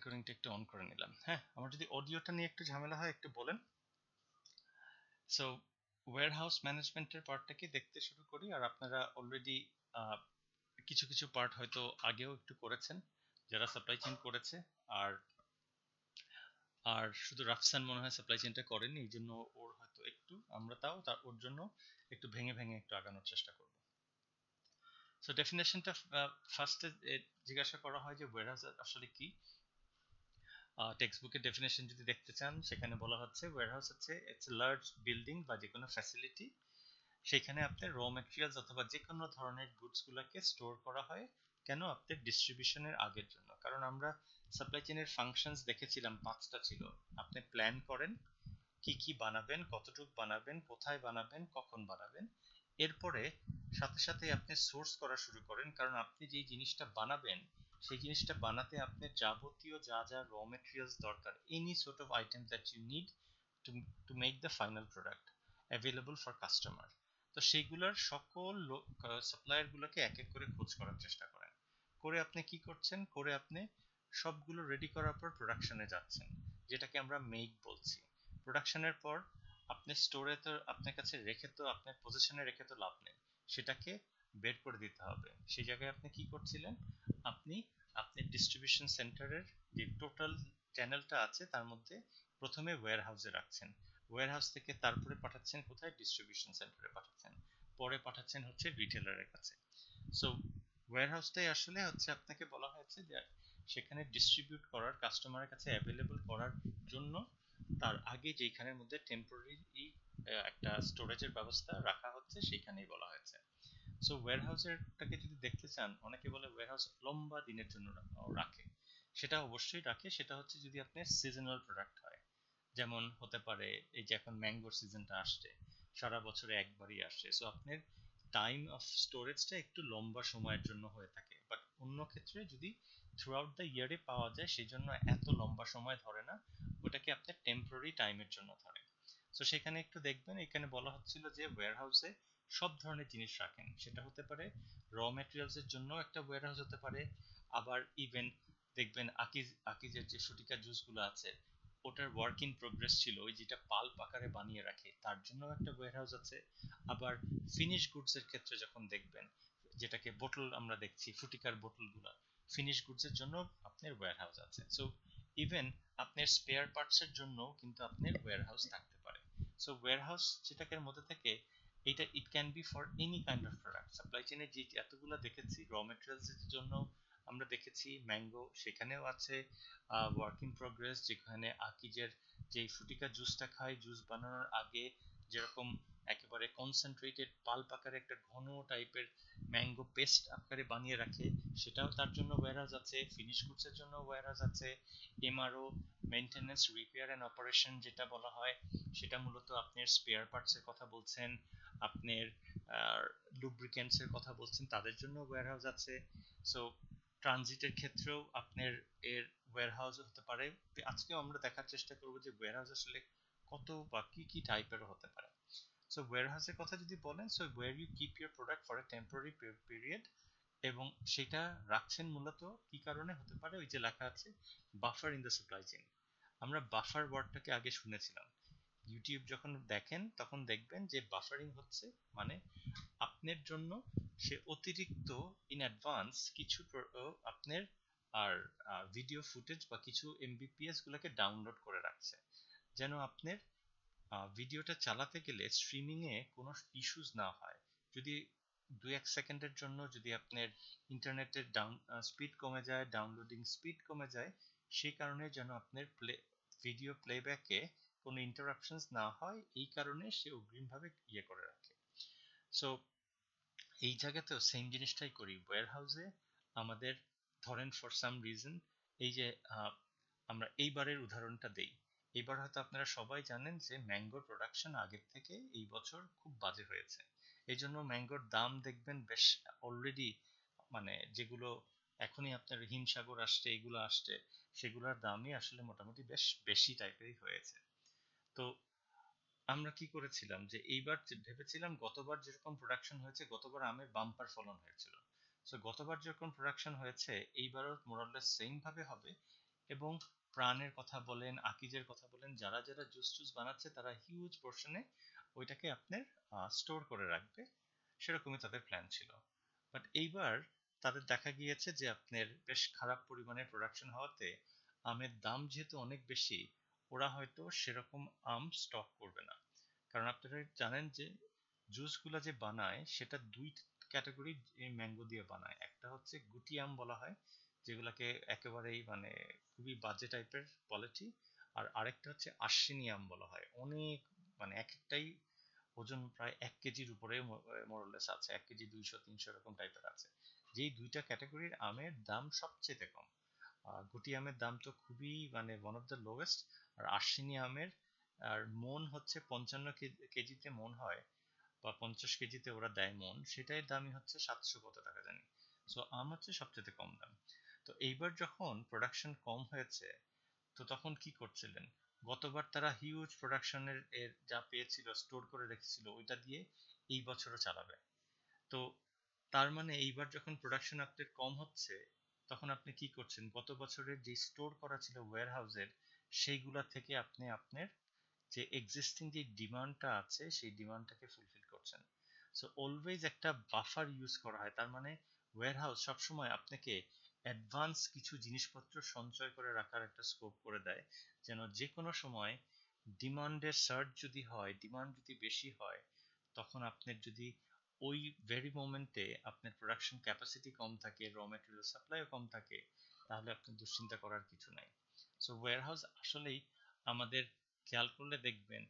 রেকর্ডিংটা একটু অন করে নিলাম। হ্যাঁ, আমার যদি অডিওটা নিয়ে একটু ঝামেলা হয় একটু বলেন। সো ওয়্যারহাউস ম্যানেজমেন্টের পার্টটাকে দেখতে শুরু করি, আর আপনারা অলরেডি কিছু কিছু পার্ট হয়তো আগেও একটু করেছেন যারা সাপ্লাই চেইন করেছে। আর আর শুধু রাফসান মনে হয় সাপ্লাই চেইনটা করেনি, এই জন্য ওর হয়তো একটু আমরা তার ওর জন্য একটু ভেঙে ভেঙে একটু আগানোর চেষ্টা করব। সো ডেফিনেশনটা ফার্স্টে জিজ্ঞাসা করা হয় যে ওয়্যারহাউস আসলে কি। টেক্সট বুকের ডেফিনেশন যদি দেখতে চান, সেখানে বলা হচ্ছে ওয়্যারহাউস হচ্ছে ইটস এ লার্জ বিল্ডিং বা যে কোনো ফ্যাসিলিটি, সেখানে আপনার র ম্যাটেরিয়ালস অথবা যে কোনো ধরনের গুডসগুলোকে স্টোর করা হয়। কেন? আপনার ডিস্ট্রিবিউশনের আগের জন্য। কারণ আমরা সাপ্লাই চেইনের ফাংশনস দেখেছিলাম 5টা ছিল। আপনি প্ল্যান করেন কি কি বানাবেন, কতটুকু বানাবেন, কোথায় বানাবেন, কখন বানাবেন। এরপরে সাথে সাথে আপনি সোর্স করা শুরু করেন, কারণ আপনি যেই জিনিসটা বানাবেন সেই জিনিসটা বানাতে আপনার যাবতীয় যা যা র মেটেরিয়ালস দরকার, any sort of item that you need to make the final product available for customer. তো সেইগুলোর সকল সাপ্লায়ার গুলোকে এক এক করে খোঁজ করার চেষ্টা করেন। করে আপনি কি করছেন, করে আপনি সবগুলো রেডি করার পর প্রোডাকশনে যাচ্ছেন, যেটাকে আমরা মেক বলছি। প্রোডাকশনের পর আপনি স্টোরে তো আপনার কাছে রেখে তো আপনার পজিশনে রেখে তো লাভ নেই, সেটাকে বের করে দিতে হবে। সেই জায়গায় আপনি কি করছিলেন, আপনি আপনার ডিস্ট্রিবিউশন সেন্টারের যে টোটাল চ্যানেলটা আছে তার মধ্যে প্রথমে ওয়্যার হাউসে রাখছেন, ওয়্যার হাউস থেকে তারপরে পাঠাচ্ছেন কোথায়, ডিস্ট্রিবিউশন সেন্টারে পাঠাচ্ছেন, পরে পাঠাচ্ছেন হচ্ছে রিটেলারের কাছে। সো ওয়্যার হাউসটাই আসলে হচ্ছে আপনাকে বলা হয়েছে যে সেখানে ডিস্ট্রিবিউট করার, কাস্টমারের কাছে অ্যাভেলেবল করার জন্য তার আগে যেখানের মধ্যে টেম্পোরারি একটা স্টোরেজের ব্যবস্থা রাখা হচ্ছে সেখানেই বলা হয়েছে। সো ওয়্যারহাউসেরটাকে যদি দেখতে চান, অনেকে বলে ওয়্যারহাউস লম্বা দিনের জন্য রাখে। সেটা অবশ্যই রাখে, সেটা হচ্ছে যদি আপনার সিজনাল প্রোডাক্ট হয়। যেমন হতে পারে এই যে এখন ম্যাঙ্গোর সিজনটা আসছে, সারা বছরে একবারই আসে, সো আপনার টাইম অফ স্টোরেজটা একটু লম্বা সময়ের জন্য হয়ে থাকে। বাট অন্য ক্ষেত্রে যদি থ্রু আউট দ্য ইয়ারে পাওয়া যায়, সেই জন্য এত লম্বা সময় ধরে না, ওটাকে আপনার টেম্পোরারি টাইমের জন্য ধরে। সো সেখানে একটু দেখবেন, এখানে বলা হচ্ছিল যে ওয়্যারহাউসে সব ধরনের জিনিস রাখেন। সেটা হতে পারে র ম্যাটেরিয়ালসের জন্য একটা ওয়্যারহাউস হতে পারে, আবার ইভেন দেখবেন আকিজের যে শুটিকা জুসগুলো আছে ওটার ওয়ার্ক ইন প্রোগ্রেস ছিল, ওই যেটা পাল্প আকারে বানিয়ে রাখে তার জন্য একটা ওয়্যারহাউস আছে। আবার ফিনিশ গুডস এর ক্ষেত্রে যখন দেখবেন, যেটাকে বোতল আমরা দেখছি, ফুটিকার বোতলগুলো, ফিনিশ গুডস এর জন্য আপনার ওয়্যারহাউস আছে। সো ইভেন আপনার স্পেয়ার পার্টস এর জন্য কিন্তু আপনার ওয়্যারহাউস থাকতে পারে। সো ওয়্যারহাউস যেটাকে মধ্যে থেকে এটা it can be for any kind of product. Supply চেইনে যে এতগুলো দেখেছি, র মেটেরিয়ালস এর জন্য আমরা দেখেছি ম্যাঙ্গো, সেখানেও আছে ওয়ার্ক ইন প্রোগ্রেস, যেখানে আকিজের যে ফুটিকা জুসটা খাই, জুস বানানোর আগে যেরকম একেবারে কনসেন্ট্রেটেড পাল্প আকারে একটা ঘন টাইপের ম্যাঙ্গো পেস্ট আকারে বানিয়ে রাখে, সেটাও তার জন্য ওয়্যারহাউস আছে। ফিনিশ গুডস এর জন্য ওয়্যারহাউস আছে। MRO, maintenance, repair and operation যেটা বলা হয়, সেটা মূলত আপনার স্পেয়ার পার্টস এর কথা বলছেন, আপনার লুব্রিকেন্টস এর কথা বলছেন, তাদের জন্য ওয়্যারহাউস আছে। সো ট্রানজিটের ক্ষেত্রেও আপনার এর ওয়্যারহাউস হতে পারে। আজকেও আমরা দেখার চেষ্টা করব যে ওয়্যারহাউস আসলে কত বা কি কি টাইপের হতে পারে। সো ওয়্যারহাউসের কথা যদি বলেন, so where you keep your product for a temporary period, এবং সেটা রাখছেন মূলত কি কারণে হতে পারে, ওই যে লেখা আছে buffer in the supply chain. আমরা বাফার ওয়ার্ডটাকে আগে শুনেছিলাম, ইউটিউব যখন দেখেন তখন দেখবেন যে বাফারিং হচ্ছে মানে আপনার জন্য সে অতিরিক্ত ইন অ্যাডভান্স কিছু আপনার আর ভিডিও ফুটেজ বা কিছু এমবিপিএস গুলোকে ডাউনলোড করে রাখছে, যেন আপনার ভিডিওটা চালাতে গেলে স্ট্রিমিং এ কোনো ইস্যুস না হয়। যদি 2-1 সেকেন্ডের জন্য যদি আপনার ইন্টারনেটের স্পিড কমে যায়, ডাউনলোডিং স্পিড কমে যায়, সেই কারণে যেন আপনার ভিডিও প্লেব্যাকে কোনো ইন্টারাপশনস না হয়, এই কারণে সে অগ্রিমভাবে ইয়ে করে রাখে। সো এই জায়গাতেও সেম জিনিসটাই করি ওয়্যারহাউসে আমাদের। ধরেন ফর সাম রিজন, এই যে আমরা এইবারের উদাহরণটা দেই, এবার হয়তো আপনারা সবাই জানেন যে ম্যাঙ্গোর প্রোডাকশন আগের থেকে এই বছর খুব বাজে হয়েছে। এই জন্য ম্যাঙ্গোর দাম দেখবেন বেশ অলরেডি, মানে যেগুলো এখনই আপনার হিমসাগর আসছে, এগুলো আসছে, সেগুলোর দামই আসলে মোটামুটি বেশ বেশি টাইপেরই হয়েছে। তো আমরা কি করেছিলাম যে এইবার ভেবেছিলাম গতবার যেরকম প্রোডাকশন হয়েছে, গতবার আমের বাম্পার ফলন হয়েছিল, সো গতবার যেরকম প্রোডাকশন হয়েছে এইবারও মোরাললেস সেম ভাবে হবে। এবং প্রাণের কথা বলেন, আকিজের কথা বলেন, যারা যারা জুস টুস বানাচ্ছে তারা হিউজ পোর্শনে ওইটাকে আপনার স্টোর করে রাখবে, সেরকমই তাদের প্ল্যান ছিল। বাট এইবার তাদের দেখা গিয়েছে যে আপনার বেশ খারাপ পরিমাণে প্রোডাকশন হওয়াতে আমের দাম যেহেতু অনেক বেশি, ওরা হয়তো সেরকম আম স্টক করবে না। কারণ আপনারা জানেন যে জুসগুলা যে বানায় সেটা দুই ক্যাটাগরি ম্যাঙ্গো দিয়ে বানায়। একটা হচ্ছে গুটি আম বলা হয়, যেগুলাকে একেবারেই মানে খুবই বাজে টাইপের কোয়ালিটি, আর আরেকটা হচ্ছে আশ্বিনী আম বলা হয়। অনেক মানে এক একটাই ওজন প্রায় 1 কেজির উপরে মোরলেস আছে, 1 কেজি 200 300 এরকম টাইপের আছে। যেই দুইটা ক্যাটাগরির আমের দাম সবচেয়ে কম। গুটি আমের দাম তো খুবই মানে ওয়ান অফ দ্য লোয়েস্ট। আর আশ্বিনী আমের আর মন হচ্ছে 55 কেজিতে মন হয়, বা 50 কেজিতে ওরা দেয় মন, সেটাই দামই হচ্ছে 700 কত টাকা জানি। সো আম হচ্ছে সবচেয়ে কম দাম। তো এইবার যখন প্রোডাকশন কম হয়েছে, তো তখন কি করছিলেন, গতবার তারা হিউজ প্রোডাকশনের এর যা পেয়েছিল স্টোর করে রেখেছিল ওইটা দিয়ে এই বছরও চালাবে। তো তার মানে এইবার যখন প্রোডাকশন আপনার কম হচ্ছে, তখন আপনি কি করছেন, গত বছরের যে স্টোর করা ছিল ওয়্যার হাউসের, সেইগুলা থেকে আপনি আপনার যে এক্সিস্টিং যে ডিমান্ডটা আছে সেই ডিমান্ডটাকে ফুলফিল করছেন। সো অলওয়েজ একটা বাফার ইউজ করা হয়। তার মানে ওয়্যারহাউস সবসময় আপনাকে অ্যাডভান্স কিছু জিনিসপত্র সঞ্চয় করে রাখার একটা স্কোপ করে দেয়, যেন যে কোনো সময় ডিমান্ডের সার্চ যদি হয়, ডিমান্ড যদি বেশি হয়, তখন আপনার যদি ওই ভেরি মোমেন্টে আপনার প্রোডাকশন ক্যাপাসিটি কম থাকে, র ম্যাটেরিয়াল সাপ্লাইও কম থাকে, তাহলে আপনার দুশ্চিন্তা করার কিছু নাই। সো ওয়্যারহাউস আসলেই আমাদের খেয়াল করলে দেখবেন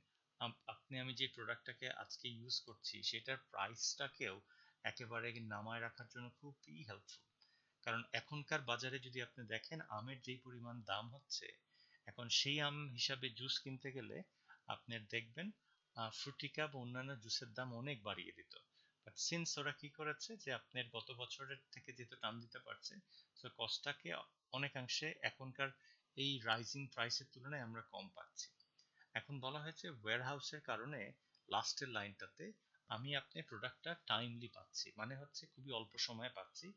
আপনি আমি যে প্রোডাক্টটাকে আজকে ইউজ করছি সেটার প্রাইসটাকেও একেবারে নামায় রাখার জন্য খুবই হেল্পফুল। কারণ এখনকার বাজারে যদি আপনি দেখেন আমের যেই পরিমাণ দাম হচ্ছে, এখন সেই আম হিসাবে জুস কিনতে গেলে আপনার দেখবেন ফ্রুটিকা বা অন্যান্য জুসের দাম অনেক বাড়িয়ে দিত। বাট সিন্স ওরা কি করেছে যে আপনার গত বছরের থেকে যেহেতু টান দিতে পারছে, সো কস্টটাকে অনেকাংশে এখনকার এই রাইজিং প্রাইসের তুলনায় আমরা কম পাচ্ছি। এখন বলা হয়েছে ওয়্যার হাউসের কারণে লাস্টের লাইনটাতে আমি আপনার প্রোডাক্টটা টাইমলি পাচ্ছি, মানে হচ্ছে খুবই অল্প সময়ে পাচ্ছি,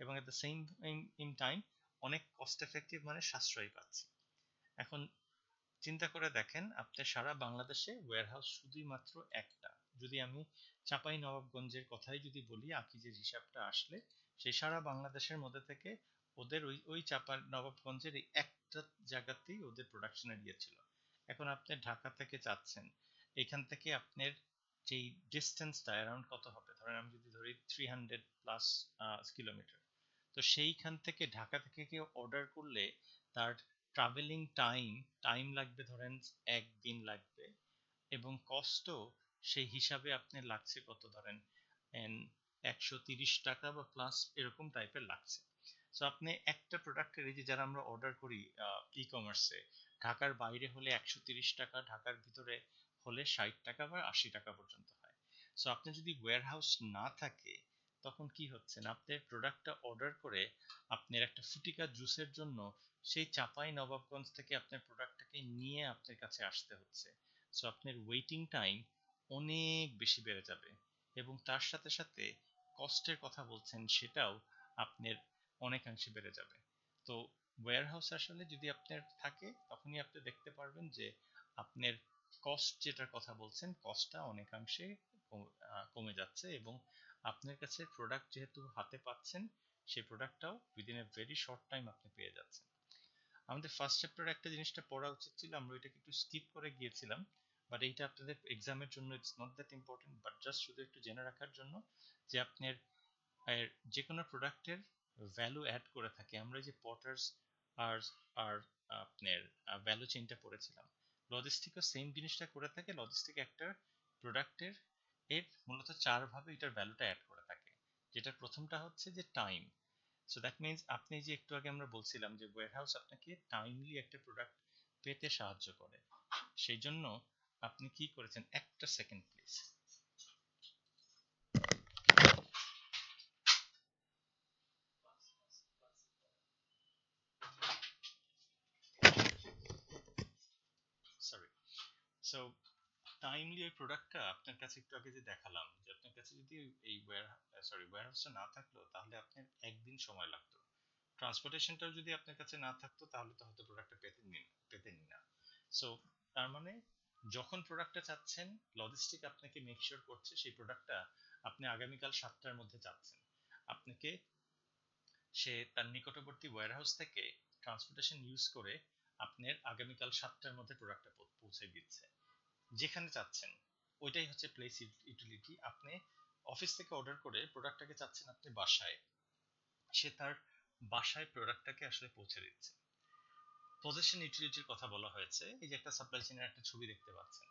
এবং at the same in time অনেক কস্ট এফেক্টিভ মানে সাশ্রয়ী পাচ্ছি। এখন চিন্তা করে দেখেন আপনার সারা বাংলাদেশে ওয়্যারহাউস শুধুই মাত্র একটা। যদি আমি চাঁপাই নবাবগঞ্জের কথাই যদি বলি, আকিজের হিসাবটা আসলে সেই সারা বাংলাদেশের মধ্যে থেকে ওদের ওই ওই চাঁপাই নবাবগঞ্জের এই একটা জায়গাতেই ওদের প্রোডাকশনের ইয়ে ছিল। এখন আপনি ঢাকা থেকে চাচ্ছেন, এখান থেকে আপনার যেই ডিস্টেন্সটা অ্যারাউন্ড কত হবে, ধরেন আমি যদি ধরি 300+ কিলোমিটার, তো সেইখান থেকে ঢাকা থেকে কেউ অর্ডার করলে তার ট্রাভেলিং টাইম টাইম লাগবে ধরেন 1 দিন লাগবে, এবং কস্টও সেই হিসাবে আপনার লাগছে কত ধরেন 130 টাকা বা প্লাস এরকম টাইপের লাগছে। সো আপনি একটা প্রোডাক্টের, এই যে যারা আমরা অর্ডার করি ই কমার্সে, ঢাকার বাইরে হলে 130 টাকা, ঢাকার ভিতরে হলে 60 টাকা বা 80 টাকা পর্যন্ত হয়। সো আপনি যদি ওয়্যার হাউস না থাকে, তখন কি হচ্ছে না, আপনার প্রোডাক্টটা অর্ডার করে আপনার একটা ফুটিকা জুসের জন্য সেই চাপাই নবাবগঞ্জ থেকে আপনার প্রোডাক্টটাকে নিয়ে আপনার কাছে আসতে হচ্ছে। সো আপনার ওয়েটিং টাইম অনেক বেশি বেড়ে যাবে, এবং তার সাথে সাথে কস্টের কথা বলছেন সেটাও আপনার অনেকাংশে বেড়ে যাবে। তো ওয়্যার হাউস আসলে যদি আপনার থাকে, তখনই আপনি দেখতে পারবেন যে আপনার কস্ট যেটার কথা বলছেন কস্টটা অনেকাংশে কমে যাচ্ছে, এবং আপনার কাছে প্রোডাক্ট যেহেতু হাতে পাচ্ছেন, সেই প্রোডাক্টটাও within a very short time আপনি পেয়ে যাচ্ছেন। আমাদের ফার্স্ট চ্যাপ্টারে একটা জিনিসটা পড়া উচিত ছিল, আমরা এটাকে একটু স্কিপ করে গিয়েছিলাম। বাট এইটা আপনাদের এক্সামের জন্য it's not that important, but just শুধু একটু জেনে রাখার জন্য যে আপনার যে কোনো প্রোডাক্টের ভ্যালু অ্যাড করে থাকে। আমরা যে পটার্স আর আর আপনার ভ্যালু চেইনটা পড়েছিলাম, লজিস্টিকও সেম জিনিসটা করে থাকে। লজিস্টিক একটা প্রোডাক্টের এর মূলত 4 ভাবে এটার ভ্যালুটা অ্যাড করে থাকে। যেটা প্রথমটা হচ্ছে যে টাইম। সো দ্যাট মিনস আপনি যে একটু আগে আমরা বলছিলাম যে ওয়্যারহাউস আপনাকে টাইমলি একটা প্রোডাক্ট পেতে সাহায্য করে, সেই জন্য আপনি কি করেছেন, একটা second please. Sorry. So timely ওই প্রোডাক্টটা আপনার কাছে একটু আগে যে দেখালাম, যে আপনার কাছে যদি এই ওয়্যারহাউসটা না থাকলো, তাহলে আপনার 1 দিন সময় লাগতো। ট্রান্সপোর্টেশনটাও যদি আপনার কাছে না থাকতো তাহলে তো হয়তো প্রোডাক্টটা পেতেনই না। সো তার মানে যখন প্রোডাক্টটা চাচ্ছেন, লজিস্টিক আপনাকে মেক শিওর করছে সেই প্রোডাক্টটা আপনি আগামীকাল 7টার মধ্যে চাচ্ছেন, আপনাকে সে তার নিকটবর্তী ওয়্যারহাউস থেকে ট্রান্সপোর্টেশন ইউজ করে আপনার আগামীকাল 7টার মধ্যে প্রোডাক্টটা পৌঁছে দিচ্ছে যেখানে চাচ্ছেন। ওইটাই হচ্ছে প্লেস ইউটিলিটি। আপনি অফিস থেকে অর্ডার করে প্রোডাক্টটাকে চাচ্ছেন আপনি বাসায়, সে তার বাসায় প্রোডাক্টটাকে আসলে পৌঁছে দিচ্ছে। পজিশন ইউটিলিটির কথা বলা হয়েছে, এই যে একটা সাপ্লাই চেইনের একটা ছবি দেখতে পাচ্ছেন।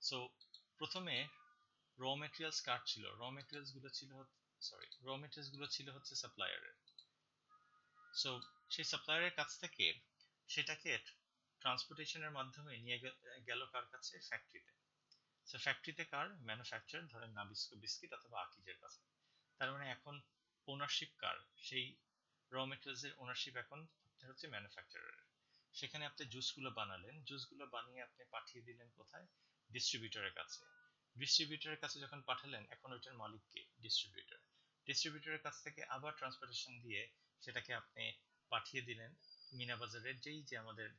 সো প্রথমে র মেটেরিয়ালস কার ছিল? র মেটেরিয়ালস গুলো ছিল হচ্ছে সাপ্লায়ারের। সো সেই সাপ্লায়ারের কাছ থেকে সেটাকে ট্রান্সপোর্টেশনের মাধ্যমে নিয়ে গেল কার কাছে? ফ্যাক্টরিতে। সো ফ্যাক্টরিতে কার? ম্যানুফ্যাকচারার, ধরেন নাবিস্কো বিস্কিট অথবা আকিজের কাছে। তার মানে এখন ওনারশিপ কার? সেই র মেটেরিয়ালস এর ওনারশিপ এখন হচ্ছে ম্যানুফ্যাকচারারের। সেখানে আপনি জুসগুলো বানালেন, জুসগুলো বানিয়ে আপনি পাঠিয়ে দিলেন কোথায়? ডিস্ট্রিবিউটরের কাছে। ডিস্ট্রিবিউটরের কাছে যখন পাঠালেন, এখন ওইটার মালিক কে? ডিস্ট্রিবিউটর। ডিস্ট্রিবিউটরের কাছ থেকে আবার ট্রান্সপোর্টেশন দিয়ে সেটাকে আপনি পাঠিয়ে দিলেন মিনা বাজারের, যেই যে আমাদের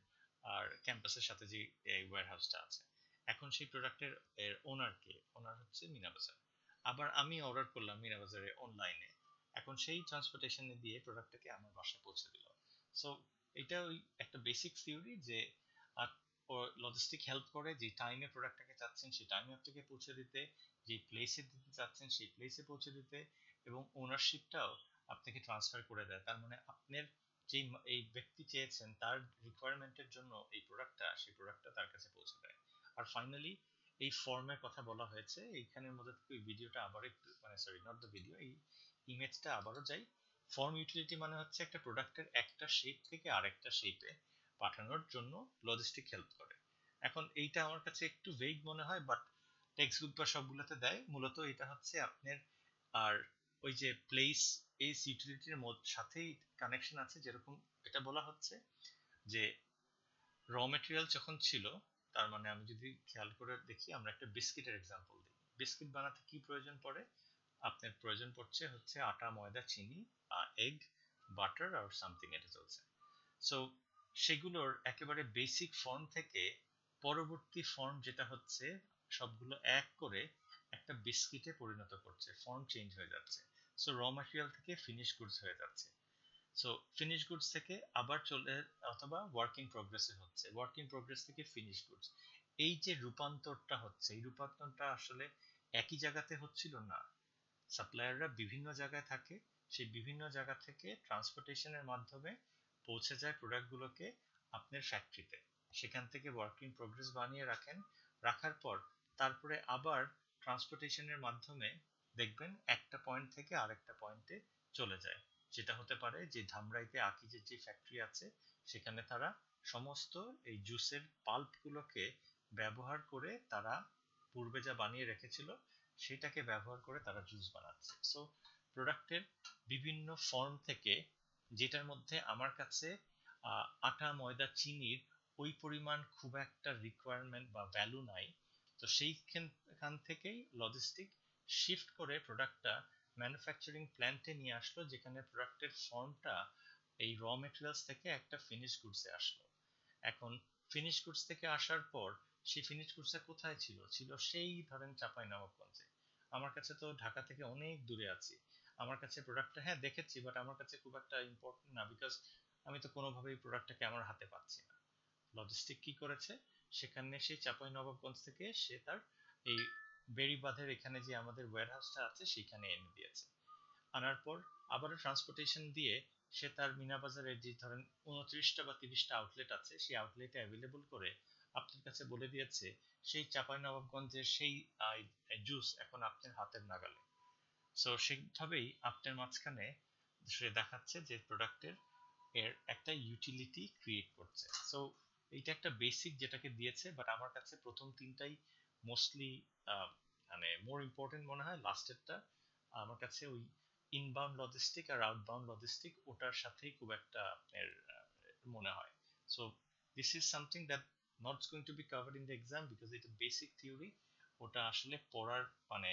আর ক্যাম্পাসের সাথে যে ওয়্যারহাউসটা আছে। এখন সেই প্রোডাক্টের ওনার কে? ওনার হচ্ছে মিনা বাজার। আবার আমি অর্ডার করলাম মিনা বাজারে অনলাইনে, এখন সেই ট্রান্সপোর্টেশনে দিয়ে প্রোডাক্টটাকে আমার বাসায় পৌঁছে দিল। সো এটা ওই একটা বেসিক থিওরি যে লজিস্টিক হেল্প করে যে টাইমে প্রোডাক্টটাকে চাচ্ছেন সেই টাইমে আপনাকে পৌঁছে দিতে, যে প্লেসে দিতে চাচ্ছেন সেই প্লেসে পৌঁছে দিতে, এবং ওনারশিপটাও আপনাকে ট্রান্সফার করে দেয়। তার মানে আপনার যেই এই ব্যক্তি চেয়েছেন তার রিকোয়ারমেন্টের জন্য এই প্রোডাক্টটা, সেই প্রোডাক্টটা তার কাছে পৌঁছে দেয়। আর ফাইনালি এই ফর্মের কথা বলা হয়েছে, এইখানের মধ্যে থেকে ওই ভিডিওটা আবার একটু, মানে সরি নট দ্য ভিডিও, এই ইমেজটা আবারও যাই। ফর্ম ইউটিলিটি মানে হচ্ছে একটা প্রোডাক্টের একটা শেপ থেকে আরেকটা শেপে পাঠানোর জন্য লজিস্টিক হেল্প করে। এখন এইটা আমার কাছে একটু ভেগ মনে হয়, বাট টেক্সট বুক বা সবগুলোতে দেয়। মূলত এটা হচ্ছে আপনার আর ওই যে প্লেস এই ইউটিলিটির সাথেই কানেকশন আছে। যেরকম এটা বলা হচ্ছে যে র মেটেরিয়াল যখন ছিল, তার মানে আমি যদি খেয়াল করে দেখি, আমরা একটা বিস্কিটের এক্সাম্পল দিই। বিস্কিট বানাতে কি প্রয়োজন পড়ে? আপনার প্রয়োজন পড়ছে হচ্ছে আটা, ময়দা, চিনি, এগ, বাটার আর সামথিং, এটা চলছে। সো সেগুলোর একেবারে বেসিক ফর্ম থেকে পরবর্তী ফর্ম যেটা হচ্ছে সবগুলো এক করে একটা বিস্কিটে পরিণত করছে, ফর্ম চেঞ্জ হয়ে যাচ্ছে। সো র ম্যাটেরিয়াল থেকে ফিনিশ গুডস হয়ে যাচ্ছে। সো ফিনিশ গুডস থেকে আবার চলে, অথবা ওয়ার্ক ইন প্রোগ্রেসে হচ্ছে, ওয়ার্ক ইন প্রোগ্রেস থেকে ফিনিশ গুডস। এই যে রূপান্তরটা হচ্ছে, এই রূপান্তরটা আসলে একই জায়গাতে হচ্ছিল না। সাপ্লায়াররা বিভিন্ন জায়গায় থাকে, সেই বিভিন্ন জায়গা থেকে ট্রান্সপোর্টেশনের মাধ্যমে পৌঁছে যায় প্রোডাক্টগুলোকে আপনার ফ্যাক্টরিতে। সেখান থেকে ওয়ার্ক ইন প্রোগ্রেস বানিয়ে রাখেন, রাখার পর তারপরে আবার ট্রান্সপোর্টেশনের মাধ্যমে দেখবেন একটা পয়েন্ট থেকে আরেকটা পয়েন্টে চলে যায়। যেটা হতে পারে যে ধামরাইতে আকিজের যে ফ্যাক্টরি আছে, সেখানে তারা সমস্ত এই জুসের পাল্পগুলোকে ব্যবহার করে তারা পূর্বে যা বানিয়ে রেখেছিল সেটাকে ব্যবহার করে তারা জুস বানাচ্ছে। সো প্রোডাক্টের বিভিন্ন ফর্ম থেকে, যেটার মধ্যে আমার কাছে আটা, ময়দা, চিনির ওই পরিমাণ খুব একটা রিকোয়ারমেন্ট বা ভ্যালু নাই, তো সেইখান থেকেই লজিস্টিক শিফট করে প্রোডাক্টটা ম্যানুফ্যাকচারিং প্ল্যান্টে নিয়ে আসলো, যেখানে প্রোডাক্টের ফর্মটা এই র মেটেরিয়ালস থেকে একটা ফিনিশ গুডসে আসলো। এখন ফিনিশ গুডস থেকে আসার পর সেই ফিনিশ গুডসটা কোথায় ছিল? ছিল সেই ধরেন চাঁপাইনবাবগঞ্জে। আমার কাছে তো ঢাকা থেকে অনেক দূরে আছি, আমার কাছে প্রোডাক্টটা হ্যাঁ দেখেছি, বাট আমার কাছে খুব একটা ইম্পর্টেন্ট না, বিকজ আমি তো কোনোভাবেই প্রোডাক্টটাকে আমার হাতে পাচ্ছি না। লজিস্টিক কি করেছে, সেখানে সেই চাঁপাইনবাবগঞ্জ থেকে সে তার এই বেড়িবাঁধের এখানে যে আমাদের ওয়্যারহাউসটা আছে সেখানে এনে দিয়েছে। আনার পর আবারও ট্রান্সপোর্টেশন দিয়ে সে তার মিনা বাজারের যে ধরেন 29টা বা 30টা আউটলেট আছে, সেই আউটলেটে অ্যাভেলেবল করে আপনার কাছে বলে দিয়েছে সেই চাঁপাইনবাবগঞ্জের সেই জুস এখন আপনার হাতের নাগালে। সো সেইভাবেই আপনার মাঝখানে সে দেখাচ্ছে যে প্রোডাক্টের এর একটা ইউটিলিটি ক্রিয়েট করছে। সো এইটা একটা বেসিক যেটাকে দিয়েছে, বাট আমার কাছে প্রথম তিনটাই মোস্টলি মানে মোর ইম্পর্টেন্ট মনে হয়। লাস্টেরটা আমার কাছে ওই ইনবাউন্ড লজিস্টিক আর আউটবাউন্ড লজিস্টিক ওটার সাথেই খুব একটা আপনার মনে হয়। So this is something that not going to B covered in the exam, because এটা বেসিক থিওরি। ওটা আসলে পড়ার মানে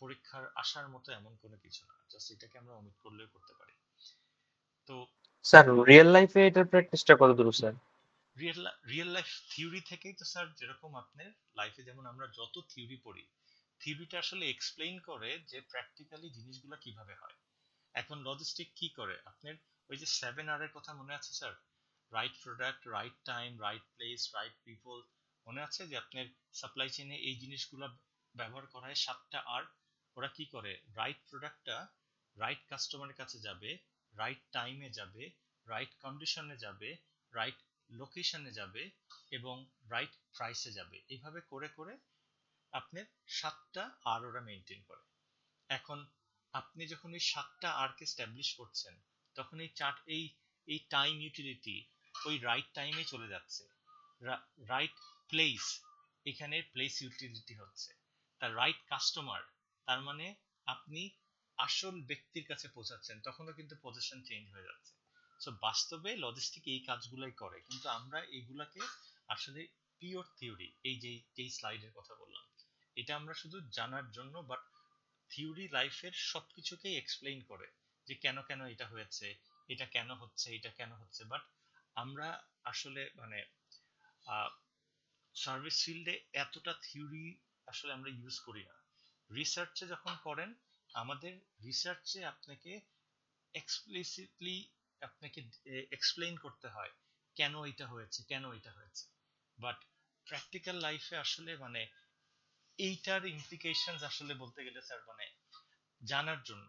পরীক্ষার আসার মতো এমন কোনো কিছু না, জাস্ট এটাকে আমরা ওমিট করলেও করতে পারি। তো স্যার রিয়েল লাইফে এটার প্র্যাকটিসটা কত দূর sir? Real real life theory থেকেই তো স্যার, যেরকম আপনার লাইফে যেমন আমরা যত থিওরি পড়ি, থিওরিটা আসলে এক্সপ্লেইন করে যে প্র্যাকটিক্যালি জিনিসগুলো কিভাবে হয়। এখন লজিস্টিক কি করে আপনার, ওই যে 7R এর কথা মনে আছে sir? Right product, right time, right place, right people. মনে আছে যে আপনার সাপ্লাই চেইনে এই জিনিসগুলো ব্যবহার করা হয় 7টা R। ওরা কি করে, রাইট প্রোডাক্টটা রাইট কাস্টমারের কাছে যাবে, রাইট টাইমে যাবে, রাইট কন্ডিশনে যাবে, রাইট লোকেশনে যাবে, এবং রাইট প্রাইসে যাবে। এইভাবে করে করে আপনার 7টা R ওরা মেনটেন করে। এখন আপনি যখন ওই 7টা R কে স্ট্যাবলিশ করছেন, তখন এই চার্ট, এই টাইম ইউটিলিটি ওই রাইট টাইমে চলে যাচ্ছে। রাইট প্লেস, এখানে প্লেস ইউটিলিটি হচ্ছে। তার রাইট কাস্টমার, তার মানে আপনি আসল ব্যক্তির কাছে পৌঁছাচ্ছেন, তখনও কিন্তু পজিশন চেঞ্জ হয়ে যাচ্ছে। সো বাস্তবে লজিস্টিক এই কাজগুলাই করে, কিন্তু আমরা এইগুলাকে আসলে পিওর থিওরি, এই যে যেই স্লাইডের কথা বললাম, এটা আমরা শুধু জানার জন্য, বাট থিওরি লাইফের সবকিছুকেই এক্সপ্লেইন করে যে কেন কেন এটা হয়েছে, এটা কেন হচ্ছে, এটা কেন হচ্ছে। বাট আমরা আসলে মানে সার্ভিস ফিল্ডে এতটা থিওরি আসলে আমরা ইউজ করি না। রিসার্চে যখন করেন, আমাদের রিসার্চে আপনাকে এক্সপ্লিসিটলি আপনাকে এক্সপ্লেইন করতে হয় কেন এটা হয়েছে, কেন এটা হয়েছে। বাট প্র্যাকটিক্যাল লাইফে আসলে মানে এইটার ইমপ্লিকেশনস আসলে বলতে গেলে স্যার মানে জানার জন্য,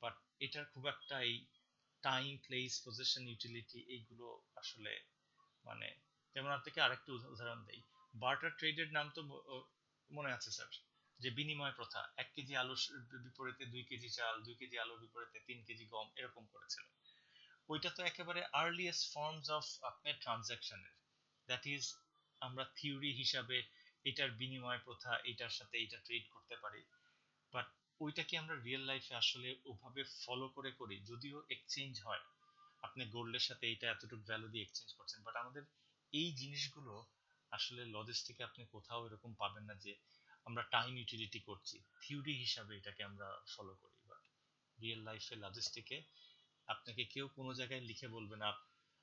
বাট এটার খুব একটা এই টাইম, প্লেস, পজিশন, ইউটিলিটি এইগুলো আসলে মানে, যেমন আপনাকে আরেকটা উদাহরণ দেই। বার্টার ট্রেডের নাম তো মনে আছে স্যার? যে বিনিময় প্রথা, 1 কেজি আলুর বিপরীতে 2 কেজি চাল, 2 কেজি আলুর বিপরীতে 3 কেজি গম, এরকম করেছিল। ওইটা তো একেবারে আর্লিয়েস্ট ফর্মস অফ আপনার ট্রানজাকশনের। দ্যাট ইজ, আমরা থিওরি হিসাবে এটার বিনিময় প্রথা, এটার সাথে এটা ট্রেড করতে পারি। বাট ওইটা কি আমরা রিয়েল লাইফে আসলে ওভাবে ফলো করে করি? যদিও এক্সচেঞ্জ হয়, আপনি গোল্ডের সাথে এটা এতটুকু ভ্যালু দিয়ে এক্সচেঞ্জ করছেন, বাট আমাদের এই জিনিসগুলো আসলে লজিস্টিকে আপনি কোথাও এরকম পাবেন না যে আমরা টাইম ইউটিলিটি করছি, থিওরি হিসাবে এটাকে আমরা ফলো করি। বাট রিয়েল লাইফে লজিস্টিকে আপনাকে কেউ কোনো জায়গায় লিখে বলবে না,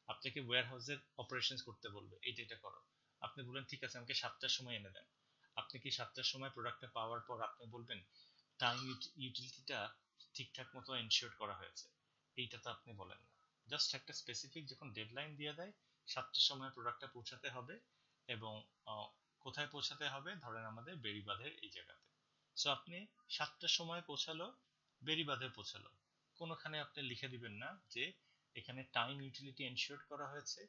আপনাকে ওয়্যার হাউসের অপারেশন করতে বলবে এটা এটা করো, আপনি বলবেন ঠিক আছে আমাকে 7টার সময় এনে দেন। আপনি কি 7টার সময় প্রোডাক্টটা পাওয়ার পর আপনি বলবেন টাইম ইউটিলিটিটা ঠিকঠাক মতো এনশিওর করা হয়েছে? এইটা তো আপনি বলেন না। জাস্ট একটা স্পেসিফিক যখন ডেডলাইন দিয়ে দেয় 7টার সময় প্রোডাক্টটা পৌঁছাতে হবে, এবং কোথায় পৌঁছাতে হবে, ধরেন আমাদের বেড়িবাঁধের এই জায়গাতে। সো আপনি 7টার সময় পৌঁছালো, বেড়িবাঁধে পৌঁছালো, কোনোখানে আপনি লিখে দিবেন না যে এখানে টাইম ইউটিলিটি এনশিওর করা হয়েছে,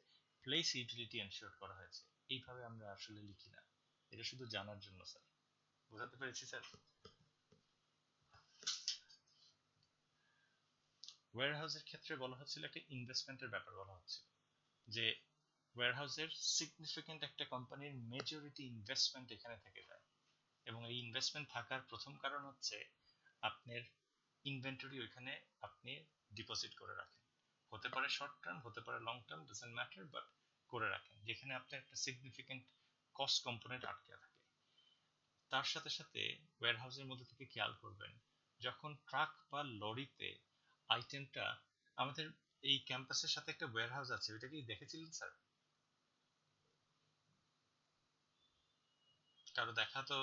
প্লেস ইউটিলিটি এনশিওর করা হয়েছে। এইভাবে আমরা আসলে লিখি না। এটা শুধু জানার জন্য স্যার। বোঝাতে পেরেছি স্যার? ওয়্যারহাউসের ক্ষেত্রে বলা হচ্ছিল একটা ইনভেস্টমেন্টের ব্যাপার বলা হচ্ছিল, যে ওয়্যারহাউসের সিগনিফিকেন্ট একটা কোম্পানির মেজরিটি ইনভেস্টমেন্ট এখানে থেকে যায়। এবং এই ইনভেস্টমেন্ট থাকার প্রথম কারণ হচ্ছে আপনার ইনভেন্টরি ওইখানে আপনি ডিপোজিট করে রাখেন। হতে পারে শর্ট টার্ম, হতে পারে long term, doesn't matter, but করে রাখেন, যেখানে আপনার একটা সিগনিফিকেন্ট কস্ট কম্পোনেন্ট আটকে থাকে। তার সাথে সাথে ওয়্যারহাউসের মধ্যে থেকে খেয়াল করবেন, যখন ট্রাক বা লরিতে আইটেমটা, আমাদের এই ক্যাম্পাসের সাথে একটা ওয়্যারহাউস আছে, ওইটা কি দেখেছিলেন স্যার? কারো দেখা তো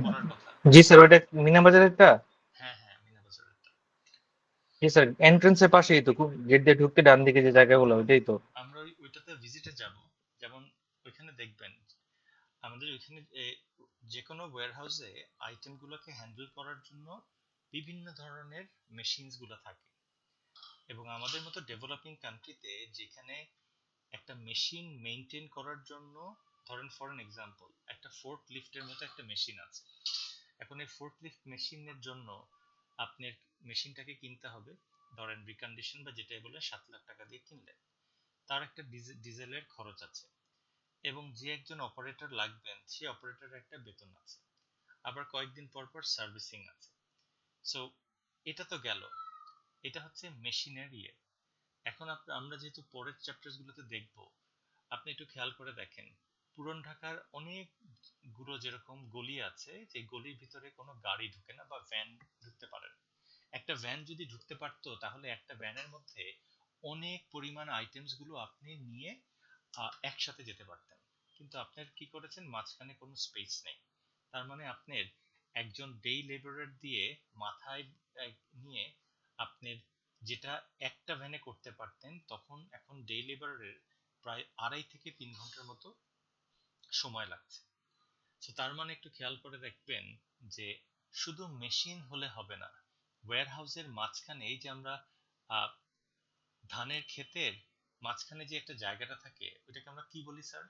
পড়ার কথা। জি স্যার, ওইটা মিনা বাজারেরটা। হ্যাঁ হ্যাঁ, মিনা বাজারেরটা। জি স্যার, এন্ট্রান্সের পাশেই তো, গেট দিয়ে ঢুকতে ডান দিকে যে জায়গাগুলো, ওইটাই তো। আমরা ওইটাতে ভিজিটে যাব। যেমন ওইখানে দেখবেন আমাদের ওইখানে যে কোনো ওয়্যারহাউসে আইটেমগুলোকে হ্যান্ডেল করার জন্য বিভিন্ন ধরনের মেশিনস গুলো থাকে। এবং আমাদের মতো ডেভেলপিং কান্ট্রিতে যেখানে একটা মেশিন মেইনটেইন করার জন্য, ধরেন ফর এন এক্সাম্পল একটা ফোর্ক লিফটের মতো একটা মেশিন আছে। এখন এই ফোর্ক লিফট মেশিনের জন্য আপনার মেশিনটাকে কিনতে হবে, ধরেন রিকন্ডিশন বা যেটাই বলে 7 লাখ টাকা দিয়ে কিনলে, তার একটা ডিজেলের খরচ আছে, এবং যে একজন অপারেটর লাগবেন সেই অপারেটরের একটা বেতন আছে, আবার কয়েকদিন পর পর সার্ভিসিং আছে। সো এটা তো গেল, এটা হচ্ছে মেশিনের ইয়ে। এখন আমরা যেহেতু পরের চ্যাপ্টার্স গুলোতে দেখব, আপনি একটু খেয়াল করে দেখেন, পুরান ঢাকার অনেকগুলো যেরকম গলি আছে, যে গলির ভিতরে কোনো গাড়ি ঢুকে না বা ভ্যান ঢুকতে পারে না। একটা ভ্যান যদি ঢুকতে পারতো, তাহলে একটা ভ্যানের মধ্যে অনেক পরিমাণ আইটেমস গুলো আপনি নিয়ে একসাথে যেতে পারতেন, কিন্তু আপনার কি করেছেন, মাঝখানে কোনো স্পেস নেই। তার মানে আপনার একজন ডে লেবারার দিয়ে মাথায় নিয়ে আপনার যেটা একটা ভ্যানে করতে পারতেন, তখন এখন ডে লেবারের প্রায় 2.5 থেকে 3 ঘন্টার মতো সময় লাগছে। তো তার মানে একটু খেয়াল করে দেখবেন যে শুধু মেশিন হলে হবে না, ওয়্যার হাউসের মাঝখানে এই যে আমরা আহ, ধানের ক্ষেতের মাঝখানে যে একটা জায়গাটা থাকে ওইটাকে আমরা কি বলি স্যার?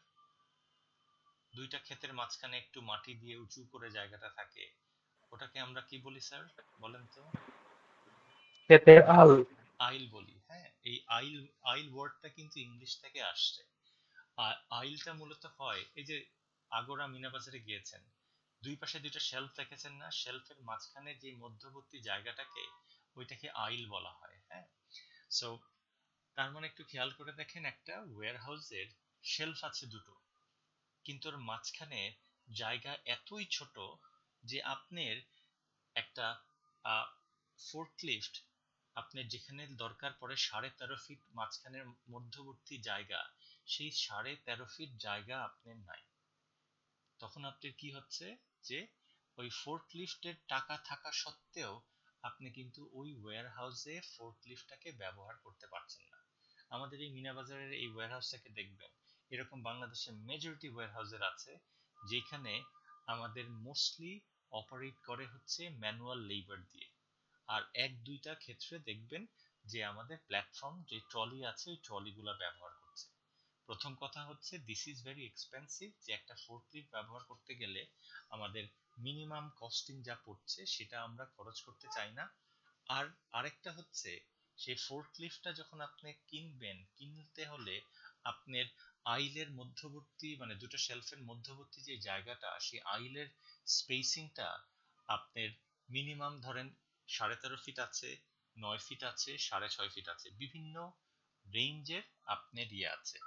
দুইটা ক্ষেতের মাঝখানে একটু মাটি দিয়ে উঁচু করে জায়গাটা থাকে, ওটাকে আমরা কি বলি স্যার, বলেন তো? ক্ষেতের আল। আইল বলি। হ্যাঁ, এই আইল, আইল ওয়ার্ডটা কিন্তু ইংলিশ থেকে আসছে। আর আইলটা মূলত হয় এই যে আগোরা মিনা বাজারে গিয়েছেন, দুই পাশে দুইটা শেলফ দেখেছেন না, শেলফের মাঝখানে যে মধ্যবর্তী জায়গাটাকে ওইটাকে আইল বলা হয়। হ্যাঁ, সো তার মানে একটু খেয়াল করে দেখেন, একটা ওয়্যার হাউসের শেলফ আছে দুটো, কিন্তু ওর মাঝখানে জায়গা এতই ছোট যে আপনার একটা ফোর্কলিফট, আপনার যেখানে দরকার পড়ে 13.5 ফিট মাঝখানের মধ্যবর্তী জায়গা, সেই 13.5 ফিট জায়গা আপনার নাই। তখন আপনার কি হচ্ছে যে ওই ফোর্কলিফটের টাকা থাকা সত্ত্বেও আপনি কিন্তু ওই ওয়্যার হাউসে ফোর্কলিফটটাকে ব্যবহার করতে পারছেন না। আমাদের এই মিনা বাজারের এই ওয়্যার হাউসটাকে দেখবেন, এরকম বাংলাদেশের মেজরিটি ওয়্যার হাউসের আছে, যেখানে আমাদের মোস্টলি অপারেট করে হচ্ছে ম্যানুয়াল লেবার দিয়ে। আর এক দুইটা ক্ষেত্রে দেখবেন যে আমাদের প্ল্যাটফর্ম যে ট্রলি আছে ওই ট্রলিগুলো ব্যবহার করছে। প্রথম কথা হচ্ছে দিস ইজ ভেরি এক্সপেন্সিভ, যে একটা ফোর্কলিফট ব্যবহার করতে গেলে আমাদের মিনিমাম কস্টিং যা পড়ছে সেটা আমরা খরচ করতে চাই না। আর আরেকটা হচ্ছে, সেই ফোর্কলিফটটা যখন আপনি কিনবেন, কিনতে হলে আপনার আইলের মধ্যবর্তী মানে দুটো শেলফের মধ্যবর্তী যে জায়গাটা, সেই আইলের স্পেসিংটা আপনার মিনিমাম ধরেন 13.5 ফিট আছে, 9 ফিট আছে, 6.5 ফিট আছে, বিভিন্ন রেঞ্জের আপনার ইয়ে আছে,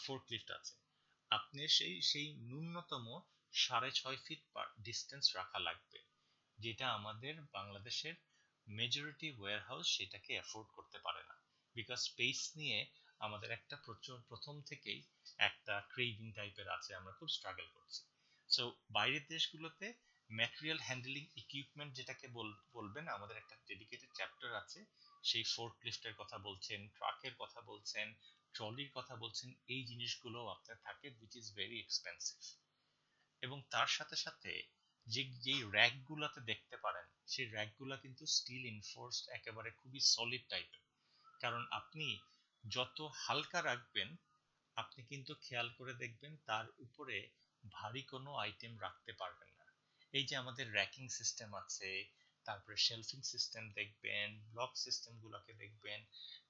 ফোর্কলিফট আছে। আপনি সেই ন্যূনতম 6.5 ফিট ডিস্টেন্স রাখা লাগবে, যেটা আমাদের বাংলাদেশের মেজরিটি ওয়্যারহাউস সেটাকে অ্যাফোর্ড করতে পারে না। বিকজ স্পেস নিয়ে আমাদের একটা প্রচুর প্রথম থেকেই একটা ক্রেভিং টাইপের আছে, আমরা খুব স্ট্রাগল করছি। সো বাইরের দেশগুলোতে ম্যাটেরিয়াল হ্যান্ডলিং ইকুইপমেন্ট যেটাকে বলবেন, আমাদের একটা ডেডিকেটেড চ্যাপ্টার আছে, সেই ফোর্কলিফটের কথা বলছেন, ট্রাকের কথা বলছেন, ট্রলির কথা বলছেন, এই জিনিসগুলো আপনার থাকে, which is very expensive। এবং তার সাথে সাথে যেই র্যাক গুলাতে দেখতে পারেন, সেই র্যাক গুলা কিন্তু স্টিল ইনফোর্সড, একেবারে খুবই সলিড টাইপের। কারণ আপনি যত হালকা রাখবেন, আপনি কিন্তু খেয়াল করে দেখবেন তার উপরে ভারী কোনো আইটেম রাখতে পারবেন না। এই যে আমাদের র্যাকিং সিস্টেম আছে, তারপরে শেলফিং সিস্টেম দেখবেন, ব্লক সিস্টেম গুলাকে দেখবেন,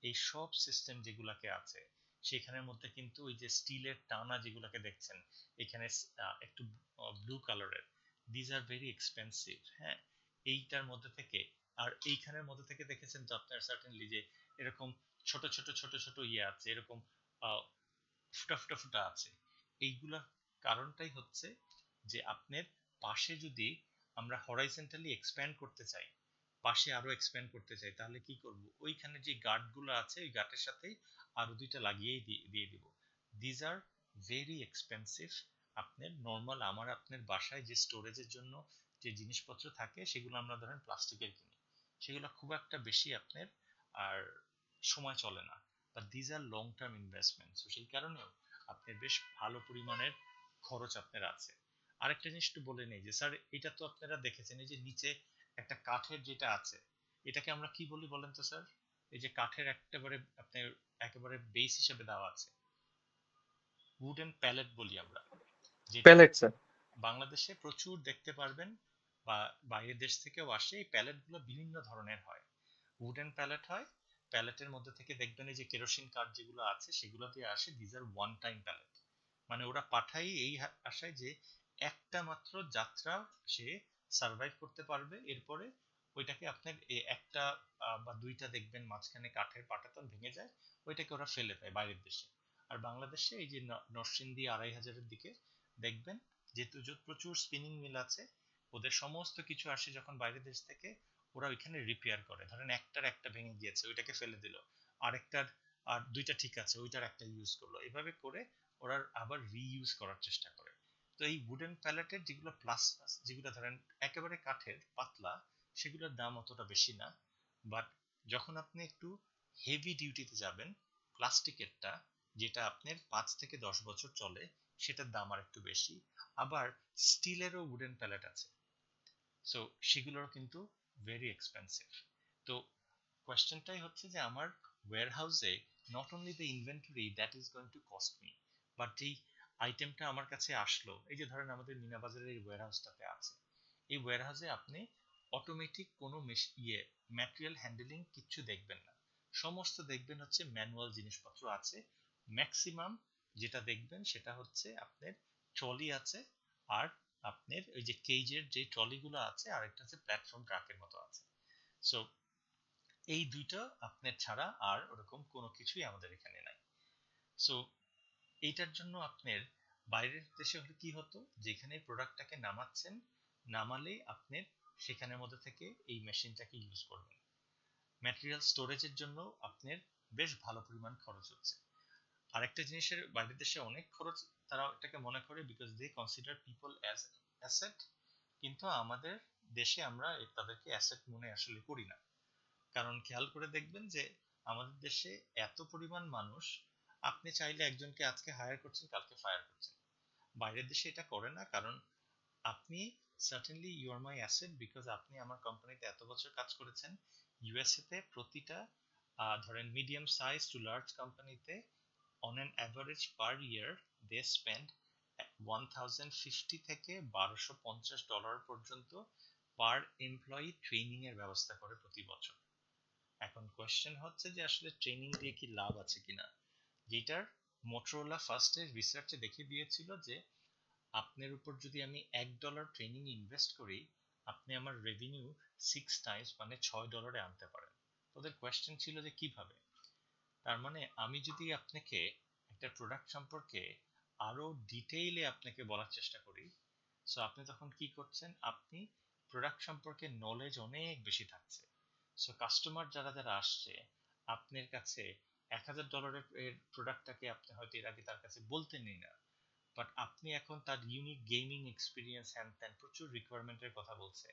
এই সব সিস্টেম যেগুলাকে আছে সেখানের মধ্যে কিন্তু ওই যে স্টিলের টানা যেগুলাকে দেখছেন এখানে একটু ব্লু কালারের, দিজ আর ভেরি এক্সপেন্সিভ। হ্যাঁ, এইটার মধ্যে থেকে, আর এইখানের মধ্যে থেকে দেখেছেন তো আপনার সার্টেনলি যে এরকম ছোট ছোট ছোট ছোট ইয়ে আছে, এরকম ফুটা ফুটা ফুটা আছে। এইগুলা কারণটাই হচ্ছে যে আপনার পাশে যদি আমরা হরাইজন্টালি এক্সপ্যান্ড করতে চাই, পাশে আরো এক্সপ্যান্ড করতে চাই, তাহলে কি করব, ওইখানে যে গার্ড গুলো আছে ওই গার্ডের সাথে আরো দুইটা লাগিয়ে দিয়ে দিব। These are very expensive. আপনার নর্মাল আমার আপনার বাসায় যে স্টোরেজের জন্য যে জিনিসপত্র থাকে সেগুলো আমরা ধরেন প্লাস্টিকের কিনি, সেগুলো খুব একটা বেশি আপনার আর সময় চলে না, but these are long term investment. তো সেই কারণেও আপনার বেশ ভালো পরিমাণের খরচ আপনার আছে। আরেকটা জিনিস একটু বলে নেই যে স্যার, এটা তো আপনারা দেখেছেন, এই যে নিচে একটা কাঠের যেটা আছে, এটাকে আমরা কি বলি বলেন তো স্যার? এই যে কাঠের একেবারে আপনার একেবারে বেস হিসেবে দেওয়া আছে, উডেন প্যালেট বলি আমরা, যেটা প্যালেট স্যার। বাংলাদেশে প্রচুর দেখতে পারবেন, বা বাইরের দেশ থেকেও আসে। এই প্যালেট গুলো বিভিন্ন ধরনের হয়, উডেন প্যালেট হয়, প্যালেটের মধ্যে থেকে দেখবেন এই যে কেরোসিন কাঠ যেগুলো আছে সেগুলো দিয়ে আসে, these are one time pallet. মানে ওরা পাঠাই এই আশায় যে একটা মাত্র যাত্রা সে সার্ভাইভ করতে পারবে, এরপরে ওইটাকে আপনার একটা বা দুইটা দেখবেন মাঝখানে কাঠের পাটাতন ভেঙে যায়, ওইটাকে ওরা ফেলে দেয় বাইরের দেশে। আর বাংলাদেশে এই যে নরসিংদী 2,500-এর দিকে দেখবেন, যেহেতু প্রচুর স্পিনিং মিল আছে, ওদের সমস্ত কিছু আসে যখন বাইরের দেশ থেকে, ওরা ওইখানে রিপেয়ার করে। ধরেন একটার একটা ভেঙে গিয়েছে, ওইটাকে ফেলে দিল, আরেকটার আর দুইটা ঠিক আছে ওইটার একটা ইউজ করলো, এভাবে করে ওরা আবার রিইউজ করার চেষ্টা করে। তো এই উডেন প্যালেটের যেগুলো প্লাস, যেগুলো ধরেন একেবারে কাঠের পাতলা, সেগুলোর দাম অতটা বেশি না। বাট যখন আপনি একটু হেভি ডিউটিতে যাবেন, প্লাস্টিকেরটা যেটা আপনার 5 থেকে 10 বছর চলে, সেটার দাম আর একটু বেশি। আবার স্টিলেরও উডেন প্যালেট আছে, সো সেগুলোর কিন্তু ভেরি এক্সপেন্সিভ। তো কোয়েশ্চেনটাই হচ্ছে যে আমার ওয়্যারহাউসে not only the inventory that is going to cost me, but যেই আইটেমটা আমার কাছে আসলো, এই যে ধরেন আমাদের মিনা বাজারের এই ওয়্যারহাউসটাতে আছে, এই ওয়্যারহাউসে আপনি অটোমেটিক কোনো ম্যাটেরিয়াল হ্যান্ডেলিং কিচ্ছু দেখবেন না, সমস্ত দেখবেন হচ্ছে ম্যানুয়াল জিনিসপত্র আছে। ম্যাক্সিমাম যেটা দেখবেন সেটা হচ্ছে আপনার ট্রলি আছে, আর আপনার ওই যে কেজের যে ট্রলিগুলো আছে, আর একটা হচ্ছে প্ল্যাটফর্ম ট্রাকের মতো আছে। সো এই দুইটা আপনার ছাড়া আর ওরকম কোনো কিছুই আমাদের এখানে নাই। সো এইটার জন্য আপনার বাইরের দেশে হলে কি হতো, যেখানে প্রোডাক্টটাকে নামাচ্ছেন, নামালেই আপনার সেখানের মধ্যে থেকে এই মেশিনটাকে ইউজ করবেন। ম্যাটেরিয়াল স্টোরেজের জন্য আপনার বেশ ভালো পরিমাণ খরচ হচ্ছে। আরেকটা জিনিসের বাইরের দেশে অনেক খরচ, তারা এটাকে মনে করে because they consider people as asset, কিন্তু আমাদের দেশে আমরা তাদেরকে অ্যাসেট মনে আসলে করি না। কারণ খেয়াল করে দেখবেন যে আমাদের দেশে এত পরিমাণ মানুষ, আপনি চাইলে একজনকে আজকে হায়ার করছেন, কালকে ফায়ার করছেন। বাইরের দেশে এটা করে না, কারণ আপনি certainly you are my asset because আপনি আমার কোম্পানিতে এত বছর কাজ করেছেন। ইউএসএ তে প্রতিটা ধরেন মিডিয়াম সাইজ টু লার্জ কোম্পানিতে on an average per year they spend 1050 থেকে $1250 পর্যন্ত পার এমপ্লয়ি ট্রেনিং এর ব্যবস্থা করে প্রতি বছর। এখন কোয়েশ্চেন হচ্ছে যে আসলে ট্রেনিং দিয়ে কি লাভ আছে কিনা, যেটার মোটরোলা ফার্স্টে রিসার্চে দেখে দিয়েছিল যে আপনার উপর যদি আমি $1 ট্রেনিং ইনভেস্ট করি, আপনি আমার রেভিনিউ 6 টাইমস মানে $6 আনতে পারেন। ওদের কোয়েশ্চেন ছিল যে কিভাবে, তার মানে আমি যদি আপনাকে একটা প্রোডাক্ট সম্পর্কে আরো ডিটেইলে আপনাকে বলার চেষ্টা করি, সো আপনি তখন কি করছেন, আপনি প্রোডাক্ট সম্পর্কে নলেজ অনেক বেশি থাকছে। সো কাস্টমার যারা যারা আসছে আপনার কাছে, $1000 এর প্রোডাক্টটাকে আপনি হয়তো এর আগে তার কাছে বলতেনই না, বাট আপনি এখন তার ইউনিক গেমিং এক্সপিরিয়েন্স হ্যান ত্যান প্রচুর রিকোয়ারমেন্টের কথা বলছে,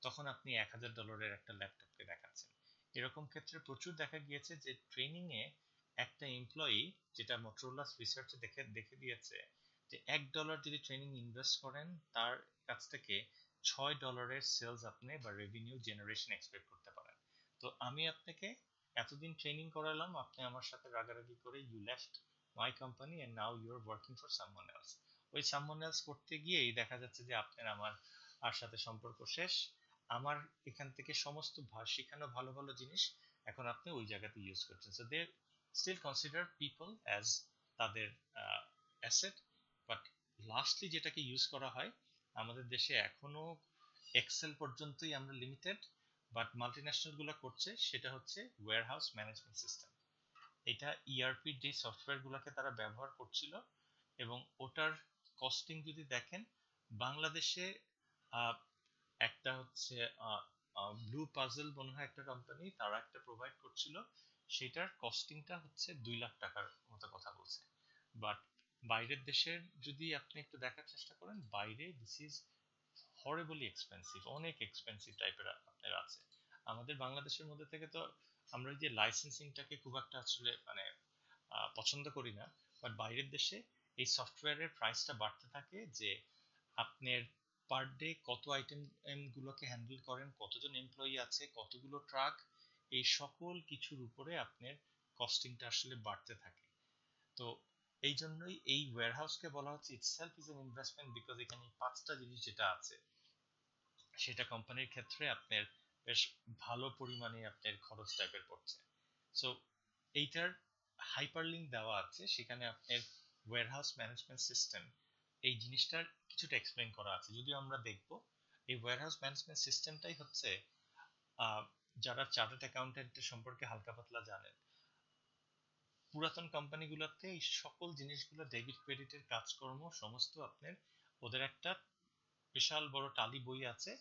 তখন আপনি $1000 একটা ল্যাপটপকে দেখাচ্ছেন। এরকম ক্ষেত্রে প্রচুর দেখা গিয়েছে যে ট্রেনিং এ একটা এমপ্লয়ি, যেটা মোটরোলাস রিসার্চে দেখে দেখে দিয়েছে, যে $1 যদি ট্রেনিং ইনভেস্ট করেন, তার কাছ থেকে $6 সেলস আপনি বা রেভিনিউ জেনারেশন এক্সপেক্ট করতে পারেন। তো আমি আপনাকে এতদিন ট্রেনিং করালাম, আপনি আমার সাথে রাগারাগি করে you left my company and now you are working for someone else. ওই সামওয়ান এলস করতে গিয়েই দেখা যাচ্ছে যে আপনার আমার আর সাথে সম্পর্ক শেষ। আমার এখান থেকে সমস্ত শেখানো ভালো ভালো জিনিস এখন আপনি ওই জায়গাতে ইউজ করছেন। So they still consider people as তাদের অ্যাসেট, বাট লাস্টলি যেটাকে ইউজ করা হয় আমাদের দেশে এখনো এক্সেল পর্যন্তই আমরা লিমিটেড, বাট মাল্টিন্যাশনাল গুলো করছে সেটা হচ্ছে ওয়্যারহাউস ম্যানেজমেন্ট সিস্টেম। এটা ইআরপি যে সফটওয়্যার গুলোকে তারা ব্যবহার করছিল, এবং ওটার কস্টিং যদি দেখেন, বাংলাদেশে আহ, একটা হচ্ছে ব্লু পাজল মনে হয় একটা কোম্পানি, তারা একটা প্রোভাইড করছিল, সেটার কস্টিংটা হচ্ছে $2 লাখ মতো কথা বলছে। বাট বাইরের দেশের যদি আপনি একটু দেখার চেষ্টা করেন, বাইরে দিস ইজ হরেবলি এক্সপেন্সিভ, অনেক এক্সপেন্সিভ টাইপের আপনার আছে। আমাদের বাংলাদেশের মধ্যে থেকে তো আমরা এই যে লাইসেন্সিংটাকে খুব একটা আসলে মানে পছন্দ করি না, বাট বাইরের দেশে এই সফটওয়্যারের প্রাইসটা বাড়তে থাকে, যে আপনার পার ডে কত আইটেম গুলোকে হ্যান্ডেল করেন, কতজন এমপ্লয়ি আছে, কতগুলো ট্রাক, এই সকল কিছুর উপরে আপনার কস্টিংটা আসলে বাড়তে থাকে। তো এই জন্যই এই ওয়্যারহাউসকে বলা হচ্ছে itself is an investment, because এখানে 5টা জিনিস যেটা আছে সেটা কোম্পানির ক্ষেত্রে আপনার বেশ ভালো পরিমাণে আপনার খরচ টাইপের পড়ছে। সো এইটার হাইপারলিংক দেওয়া আছে, সেখানে আপনার ওয়্যারহাউস ম্যানেজমেন্ট সিস্টেম এই জিনিসটার কিছুটা এক্সপ্লেন করা আছে, যদিও আমরা দেখব এই ওয়্যারহাউস ম্যানেজমেন্ট সিস্টেমটাই হচ্ছে আহ, যারা চার্টার্ড অ্যাকাউন্টেন্টের সম্পর্কে হালকা পাতলা জানেন, পুরাতন কোম্পানিগুলোতে এই সকল জিনিসগুলো ডেবিট ক্রেডিটের কাজকর্ম সমস্ত আপনার ওদের একটা বিশাল বড় টালি বই আছে,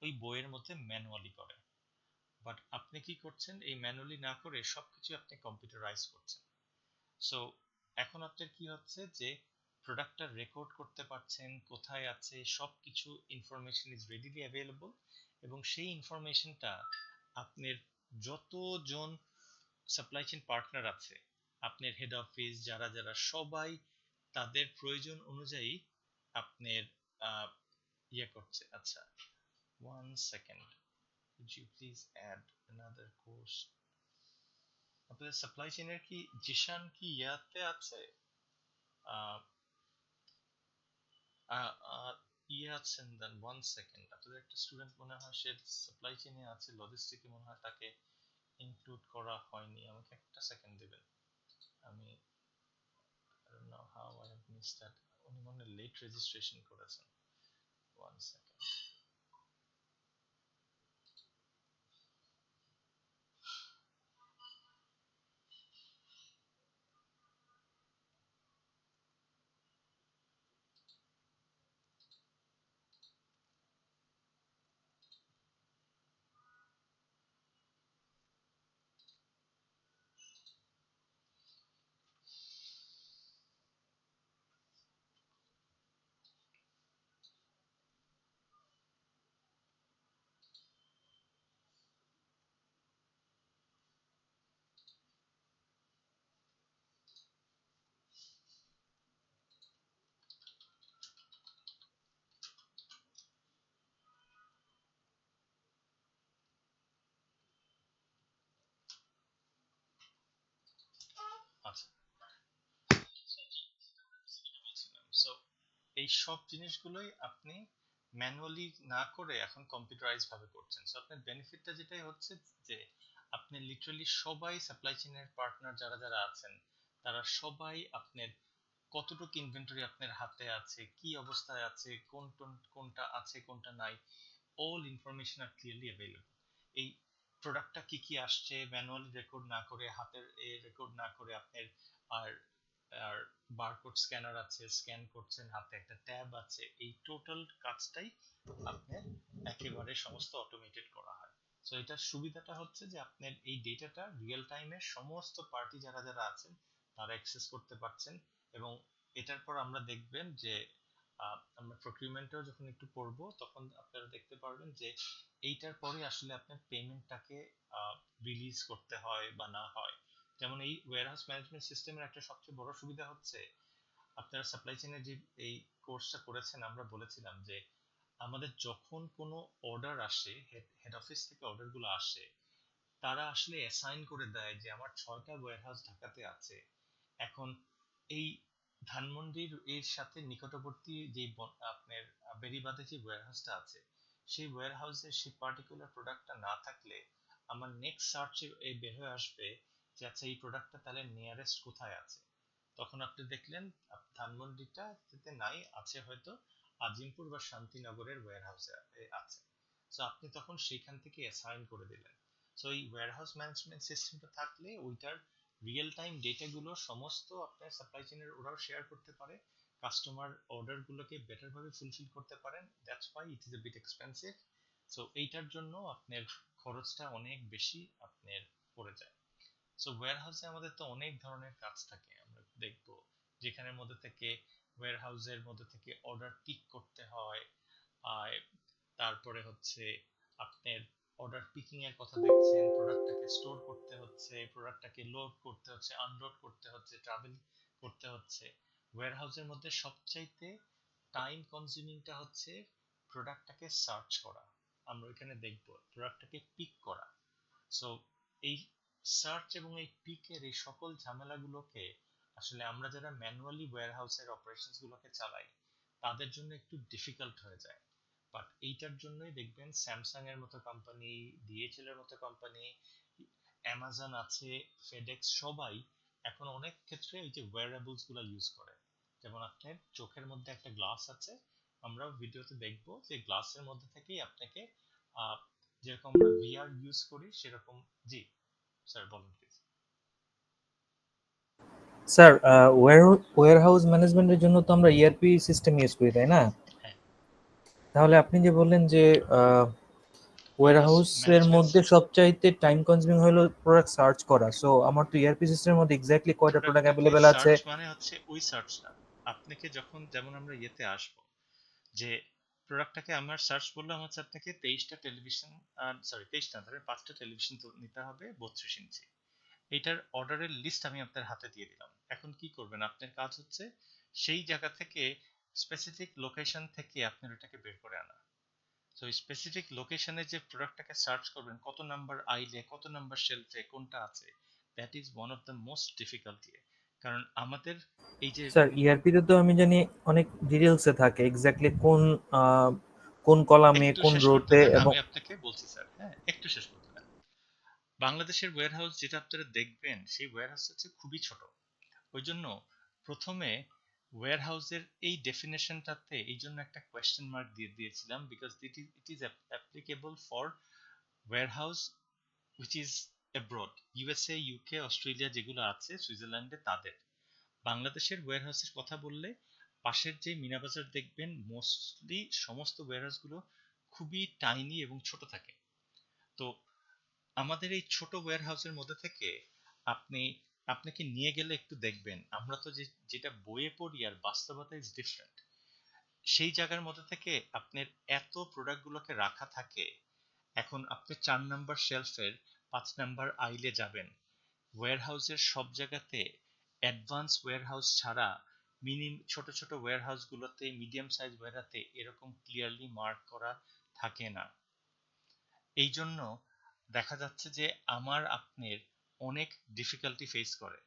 ওই বইয়ের মধ্যে ম্যানুয়ালি করে। বাট আপনি কি করছেন, এই ম্যানুয়ালি না করে সবকিছু আপনি কম্পিউটারাইজ করছেন। সো এখন আপনার কি হচ্ছে যে প্রোডাক্টটা রেকর্ড করতে পারছেন, কোথায় আছে সবকিছু ইনফরমেশন ইজ রেডিলি অ্যাভেলেবল, এবং সেই ইনফরমেশনটা আপনার যতজন সাপ্লাই চেইন পার্টনার আছে, আপনার হেড অফিস যারা যারা সবাই তাদের প্রয়োজন অনুযায়ী আপনার ইয়ে করছে। আচ্ছা, 1 second, could you please add another course? আপনাদের সাপ্লাই চেইনের কি জিশান কি ইয়াতে আছে? আহ, আহ, আহ, ইয়ে আছেন? দেন 1 সেকেন্ড, আপনাদের একটা স্টুডেন্ট মনে হয় সে সাপ্লাই চেইনে আছে, লজিস্টিকে মনে হয় তাকে ইনক্লুড করা হয়নি। আমাকে একটা সেকেন্ড দিবেন, আমি I don't know how I have missed that. উনি মনে হয় লেট রেজিস্ট্রেশন করেছেন। 1 সেকেন্ড। আচ্ছা, সো এই সব জিনিসগুলোই আপনি ম্যানুয়ালি না করে এখন কম্পিউটারাইজ ভাবে করছেন। সো আপনার বেনিফিটটা যেটাই হচ্ছে যে আপনি লিটারালি সবাই সাপ্লাই চেইনের পার্টনার যারা যারা আছেন তারা সবাই আপনার কতটুকু ইনভেন্টরি আপনার হাতে আছে, কি অবস্থায় আছে, কোনটা আছে কোনটা নাই, অল ইনফরমেশন আর ক্লিয়ারলি অ্যাভেলেবল। এই প্রোডাক্টটা কি কি আসছে ম্যানুয়ালি রেকর্ড না করে, হাতের রেকর্ড না করে আপনার, আর আর বারকোড স্ক্যানার আছে, স্ক্যান করছেন, হাতে একটা ট্যাব আছে, এই টোটাল কাজটাই আপনার একেবারে সমস্ত অটোমেটেড করা হয়। সো এটার সুবিধাটা হচ্ছে যে আপনার এই ডেটাটা রিয়েল টাইমে সমস্ত পার্টি যারা যারা আছেন তারা অ্যাক্সেস করতে পারছেন। এবং এটার পর আমরা দেখবেন যে আমরা প্রকিউরমেন্টেও যখন একটু পড়বো তখন আপনারা দেখতে পারবেন যে এইটার পরে আসলে আপনার পেমেন্টটাকে রিলিজ করতে হয় বা না হয়। যেমন এই ওয়্যারহাউস ম্যানেজমেন্ট সিস্টেমের একটা সবচেয়ে বড় সুবিধা হচ্ছে, আপনারা সাপ্লাই চেইনের যে এই কোর্সটা করেছেন আমরা বলেছিলাম যে আমাদের যখন কোনো অর্ডার আসে, হেড অফিস থেকে অর্ডারগুলো আসে, তারা আসলে অ্যাসাইন করে দেয় যে আমার 6টা ওয়্যারহাউস ঢাকাতে আছে। এখন এই ধানমন্ডির এর সাথে নিকটবর্তী যে আপনার বেরিবাদে যে ওয়্যারহাউসটা আছে, সেই ওয়্যারহাউসে সেই পার্টিকুলার প্রোডাক্টটা না থাকলে আমার নেক্সট সার্চে বের হয়ে আসবে যে আচ্ছা এই প্রোডাক্টটা তাহলে নিয়ারেস্ট কোথায় আছে। তখন আপনি দেখলেন ধানমন্ডিটা যেতে নাই, আছে হয়তো আজিমপুর বা শান্তিনগরের ওয়্যারহাউসে আছে। সো আপনি তখন সেইখান থেকে অ্যাসাইন করে দিলেন। সো এই ওয়্যারহাউস ম্যানেজমেন্ট সিস্টেমটা থাকলে ওইটার রিয়েল টাইম ডেটাগুলো সমস্ত আপনার সাপ্লাই চেইনের ওরাও শেয়ার করতে পারে, কাস্টমার অর্ডারগুলোকে বেটার ভাবে ফুলফিল করতে পারেন। That's why it is a bit expensive. So এইটার জন্য আপনার খরচটা অনেক বেশি আপনার পড়ে যায়। সো ওয়্যারহাউসে আমাদের তো অনেক ধরনের কাজ থাকে, আমরা দেখব যেখানের মধ্যে থেকে ওয়্যারহাউসের মধ্যে থেকে অর্ডার পিক করতে হয়, আর তারপরে হচ্ছে আপনার অর্ডার পিকিং এর কথা দেখছেন, প্রোডাক্টটাকে স্টোর করতে হচ্ছে, প্রোডাক্টটাকে লোড করতে হচ্ছে, আনলোড করতে হচ্ছে, ট্রাভেল করতে হচ্ছে। ওয়্যারহাউসের মধ্যে সবচাইতে টাইম কনজিউমিংটা হচ্ছে প্রোডাক্টটাকে সার্চ করা। আমরা এখানে দেখব প্রোডাক্টটাকে পিক করা। সো এই সার্চ এবং এই পিকের এই সকল ঝামেলাগুলোকে আসলে আমরা যারা ম্যানুয়ালি ওয়্যারহাউসের অপারেশনস গুলোকে চালাই তাদের জন্য একটু ডিফিকাল্ট হয়ে যায়। বাট এইটার জন্যই দেখবেন স্যামসাং এর মতো কোম্পানি, ডিএইচএল এর মতো কোম্পানি, অ্যামাজন আছে, ফেডেক্স, সবাই এখন অনেক ক্ষেত্রে এই যে ওয়্যারেবলস গুলো ইউজ করে। যেমন আপনার চোখের মধ্যে একটা গ্লাস আছে, আমরা ভিডিওতে দেখবো যে গ্লাসের মধ্যে থেকেই আপনাকে যেরকম আমরা ভিআর ইউজ করি সেরকম। জি স্যার বলুন প্লিজ। স্যার, ওয়্যারহাউস ম্যানেজমেন্টের জন্য তো আমরা ইআরপি সিস্টেম ইউজ করি, তাই না? হ্যাঁ। তাহলে আপনি যে বললেন যে ওয়্যারহাউস এর ম্যানেজমেন্ট মধ্যে সবচাইতে টাইম কনজিউমিং হলো প্রোডাক্ট সার্চ করা। সো আমার তো ইআরপি সিস্টেমের মধ্যে এক্স্যাক্টলি কয়টা প্রোডাক্ট প্রোডাক্টটাকে অ্যাভেলেবেল আছে। সার্চ মানে হচ্ছে ওই সার্চটা আপনাকে যখন, যেমন আমরা ইয়েতে আসবো যে প্রোডাক্টটাকে আমার সার্চ করলাম হচ্ছে আপনাকে 23টা টেলিভিশন, সরি 23 না, ধরেন 5টা টেলিভিশন তো নিতে হবে 32 ইঞ্চি। এইটার অর্ডারের লিস্ট আমি আপনার হাতে দিয়ে দিলাম। এখন কি করবেন, আপনার কাজ হচ্ছে সেই জায়গা থেকে স্পেসিফিক লোকেশন থেকে আপনার ওটাকে বের করে আনা। তো স্পেসিফিক লোকেশনে যে প্রোডাক্টটাকে সার্চ করবেন, কত নাম্বার আইলে, কত নাম্বার শেলফে কোনটা আছে, that is one of the most difficult. কারণ আমাদের এই যে স্যার ইআরপি তে তো আমি জানি অনেক ডিটেলসে থাকে এক্স্যাক্টলি কোন কোন কলামে একটু কোন শেষ করতে রোতে দেন, এবং আমি আপনাকে বলছি স্যার, হ্যাঁ একটু শেষ করতে দেন। বাংলাদেশের ওয়্যারহাউস যেটা আপনারা দেখবেন, সেই ওয়্যারহাউস হচ্ছে খুবই ছোট। ওই জন্য প্রথমে ওয়্যারহাউসের এই ডেফিনেশনটাতে এই জন্য একটা কোয়েশ্চেন মার্ক দিয়ে দিয়েছিলাম, because it is applicable for warehouse which is abroad, USA, UK, Australia যেগুলো আছে, সুইজারল্যান্ডে তাদের। বাংলাদেশের ওয়্যারহাউসের কথা বললে পাশের যে মিনাবাজার দেখবেন, মোস্টলি সমস্ত ওয়্যারহাউস গুলো খুবই টাইনি এবং ছোট থাকে। তো আমাদের এই ছোট ওয়্যারহাউসের মধ্যে থেকে আপনি, আপনাকে নিয়ে গেলে একটু দেখবেন, আমরা তো যেটা বইয়ে পড়ি আর বাস্তবতা ইজ ডিফারেন্ট। সেই জায়গার মধ্যে থেকে আপনার এত প্রোডাক্ট গুলোকে রাখা থাকে। এখন আপনি 4 নাম্বার শেলফের 5 নাম্বার আইলে যাবেন, ওয়্যারহাউসের সব জায়গাতে অ্যাডভান্স ওয়্যারহাউস ছাড়া ছোট ছোট ওয়্যারহাউস গুলোতে, মিডিয়াম সাইজ ওয়্যারহাউসে এরকম ক্লিয়ারলি মার্ক করা থাকে না। এই জন্য দেখা যাচ্ছে যে আমার আপনার অনেক ডিফিকাল্টি ফেস করে।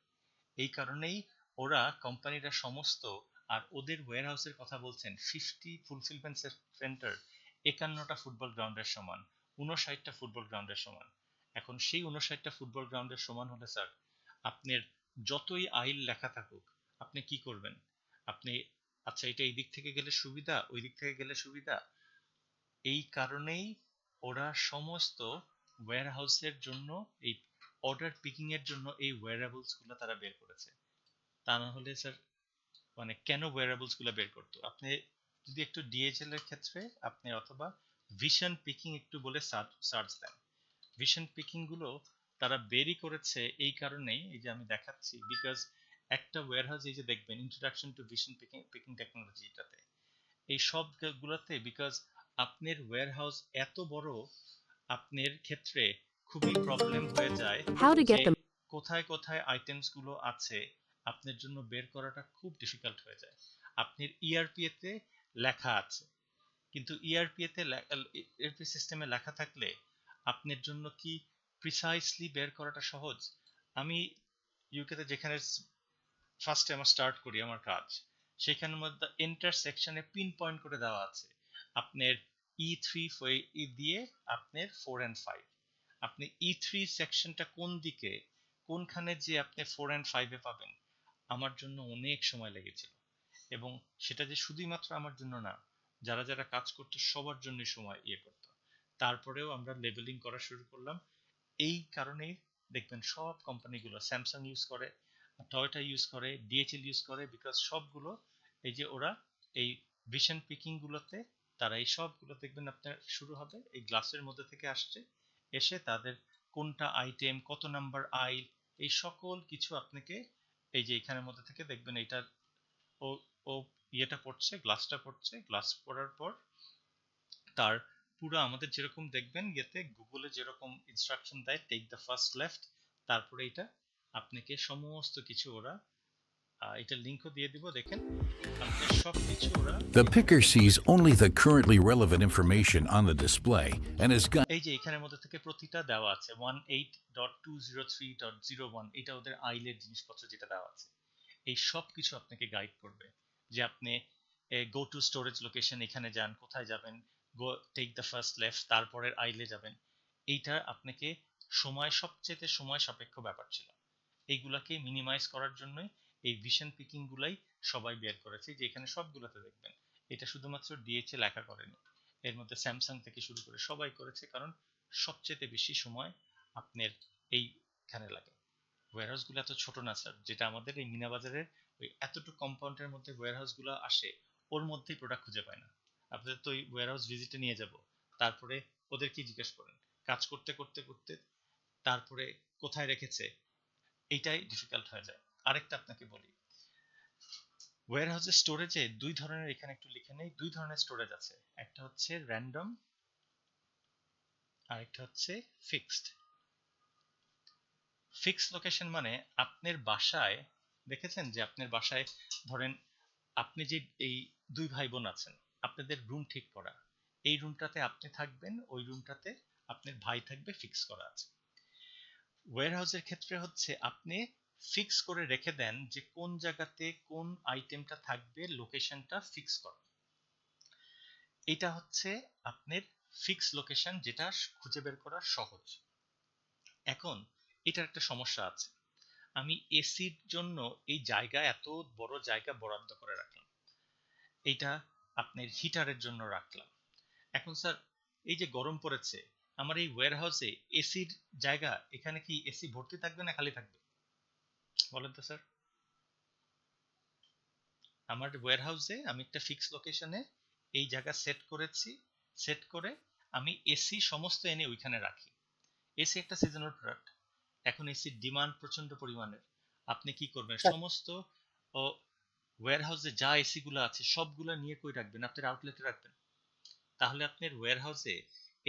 এই কারণেই ওরা কোম্পানিরা সমস্ত, আর ওদের ওয়্যারহাউসের কথা বলছেন 50 ফুলফিলমেন্ট সেন্টার 51টা ফুটবল গ্রাউন্ডের সমান, 59টা ফুটবল গ্রাউন্ডের সমান। এখন সেই 59টা ফুটবল গ্রাউন্ডের সমান হলে স্যার, আপনার যতই আইল লেখা থাকুক, আপনি কি করবেন? আপনি, আচ্ছা এটা এই দিক থেকে গেলে সুবিধা, ওই দিক থেকে গেলে সুবিধা। এই কারণেই ওরা সমস্ত ওয়্যারহাউসের জন্য, এই অর্ডার পিকিং এর জন্য এই ওয়্যারেবলস গুলো তারা বের করেছে। তা না হলে স্যার, মানে কেন ওয়্যারেবলস গুলো বের করতো? আপনি যদি একটু ডিএইচএল এর ক্ষেত্রে আপনি, অথবা ভিশন পিকিং একটু বলে সার্চ দেন, ভিশন পিকিং গুলো তারা বেরই করেছে এই কারণেই, এই যে আমি দেখাচ্ছি, বিকজ একটা ওয়্যারহাউস, এই যে দেখবেন introduction to vision picking picking technology, এটাতে এই সব গুলোতে, বিকজ আপনার ওয়্যারহাউস এত বড়, আপনার ক্ষেত্রে খুবই প্রবলেম হয়ে যায় How to যে get them. কোথায় কোথায় আইটেমস গুলো আছে আপনার জন্য বের করাটা খুব ডিফিকাল্ট হয়ে যায়। আপনার ইআরপি তে লেখা আছে, কিন্তু ইআরপি তে, ইআরপি সিস্টেমে লেখা থাকলে আপনার জন্য কি প্রিসাইসলি বের করাটা সহজ? আমি ইউকে তে যেখানে ফার্স্টে আমার স্টার্ট করি আমার কাজ, সেখানের মধ্যে এন্টার সেকশনে পিন পয়েন্ট করে দেওয়া আছে আপনার E3 দিয়ে আপনার 4 and 5। আপনি E3 সেকশনটা কোন দিকে, কোনখানে যে আপনি 4 and 5 পাবেন, আমার জন্য অনেক সময় লেগেছিল। এবং সেটা যে শুধুমাত্র আমার জন্য না, যারা যারা কাজ করতো সবার জন্য সময় করতো। তারপরেও আমরা লেবেলিং করা শুরু করলাম। এই কারণেই দেখবেন সব কোম্পানিগুলো, স্যামসাং ইউজ করে, টয়োটা ইউজ করে, ডিএইচএল ইউজ করে, বিকজ সবগুলো এই যে ওরা এই ভিশন পিকিং গুলোতে, তারা এই সবগুলো দেখবেন আপনার শুরু হবে এই গ্লাসের মধ্যে থেকে আসছে, এসে তাদের কোনটা আইটেম, কত নাম্বার আইল, এই সকল কিছু আপনাকে এই যে এখানের মধ্যে থেকে দেখবেন এটা, ও ও ইয়েটা পড়ছে, গ্লাসটা পড়ছে, গ্লাস পড়ার পর তার পুরো আমাদের যেরকম দেখবেন ইয়েতে গুগলে যেরকম ইনস্ট্রাকশন দেয়, টেক দ্য ফার্স্ট লেফট, তারপরে এটা আপনাকে সমস্ত কিছু ওরা, এটা লিংকও দিয়ে দিব, দেখেন আপনার সব কিছু ওরা The picker sees only the currently relevant information on the display and is এই যে এখানের মধ্যে থেকে প্রতিটা দেওয়া আছে 18.203.01, এটা ওদের আইলের জিনিসপত্র যেটা দেওয়া আছে। এই সব কিছু আপনাকে গাইড করবে যে আপনি গো টু স্টোরেজ লোকেশন, এখানে যান, কোথায় যাবেন, go take the first left, তারপরের আইলে যাবেন। এইটা আপনাকে সবচেয়ে সময় সাপেক্ষ ব্যাপার ছিল। এইগুলাকে মিনিমাইজ করার জন্যই এই ভিশন পিকিং গুলাই সবাই বের করেছে, যে এখানে সবগুলোতে দেখবেন। এটা শুধুমাত্র ডিএইচএল একা করেনি, এর মধ্যে স্যামসাং থেকে শুরু করে সবাই করেছে, কারণ সবচেয়ে বেশি সময় আপনার এইখানে লাগে। ওয়্যারহাউস গুলো এত ছোট না স্যার, যেটা আমাদের এই মিনা বাজারের ওই এতটুকু কম্পাউন্ডের মধ্যে ওয়্যারহাউস গুলো আসে, ওর মধ্যেই প্রোডাক্ট খুঁজে পায় না। আপনাদের তো ওই ওয়্যারহাউস ভিজিটে নিয়ে যাব, তারপরে ওদেরকে জিজ্ঞেস করেন, কাজ করতে করতে করতে তারপরে কোথায় রেখেছে, এইটাই ডিফিকাল্ট হয়ে যায়। আরেকটা আপনাকে বলি, ওয়্যারহাউসের স্টোরেজে দুই ধরনের, এখানে একটু লিখে নেই, দুই ধরনের স্টোরেজ আছে। একটা হচ্ছে র্যান্ডম, আরেকটা হচ্ছে ফিক্সড। ফিক্সড লোকেশন মানে আপনার বাসায়, দেখেছেন যে আপনার বাসায় ধরেন আপনি যে এই দুই ভাই বোন আছেন, আপনাদের রুম ঠিক করা, এই রুমটাতে আপনি থাকবেন, ওই রুমটাতে আপনার ভাই থাকবে, ফিক্স করা আছে। ওয়্যারহাউসের ক্ষেত্রে হচ্ছে আপনি ফিক্স করে রেখে দেন যে কোন জায়গাতে কোন আইটেমটা থাকবে, লোকেশনটা ফিক্স করা। এটা হচ্ছে আপনার ফিক্স লোকেশন, যেটা খুঁজে বের করা সহজ। এখন এটার একটা সমস্যা আছে, আমি এসির জন্য এই জায়গা, এত বড় জায়গা বরাদ্দ করে রাখলাম, এইটা আপনার হিটারের জন্য রাখলাম। এখন স্যার এই যে গরম পড়েছে, আমার এই ওয়্যারহাউসে এসির জায়গা, এখানে কি এসি ভর্তি থাকবে না খালি থাকবে বলেন তো স্যার? আমার ওয়্যারহাউসে আমি একটা ফিক্স লোকেশনে এই জায়গা সেট করেছি, সেট করে আমি এসি সমস্ত এনে ওইখানে রাখি। এসি একটা সিজনাল প্রোডাক্ট, এখন এসির ডিমান্ড প্রচন্ড পরিমাণের। আপনি কি করবেন, সমস্ত ওয়্যারহাউসে যা এসি গুলো আছে সবগুলো নিয়ে কই রাখবেন, আপনার আউটলেটে রাখবেন। তাহলে আপনার ওয়্যারহাউসে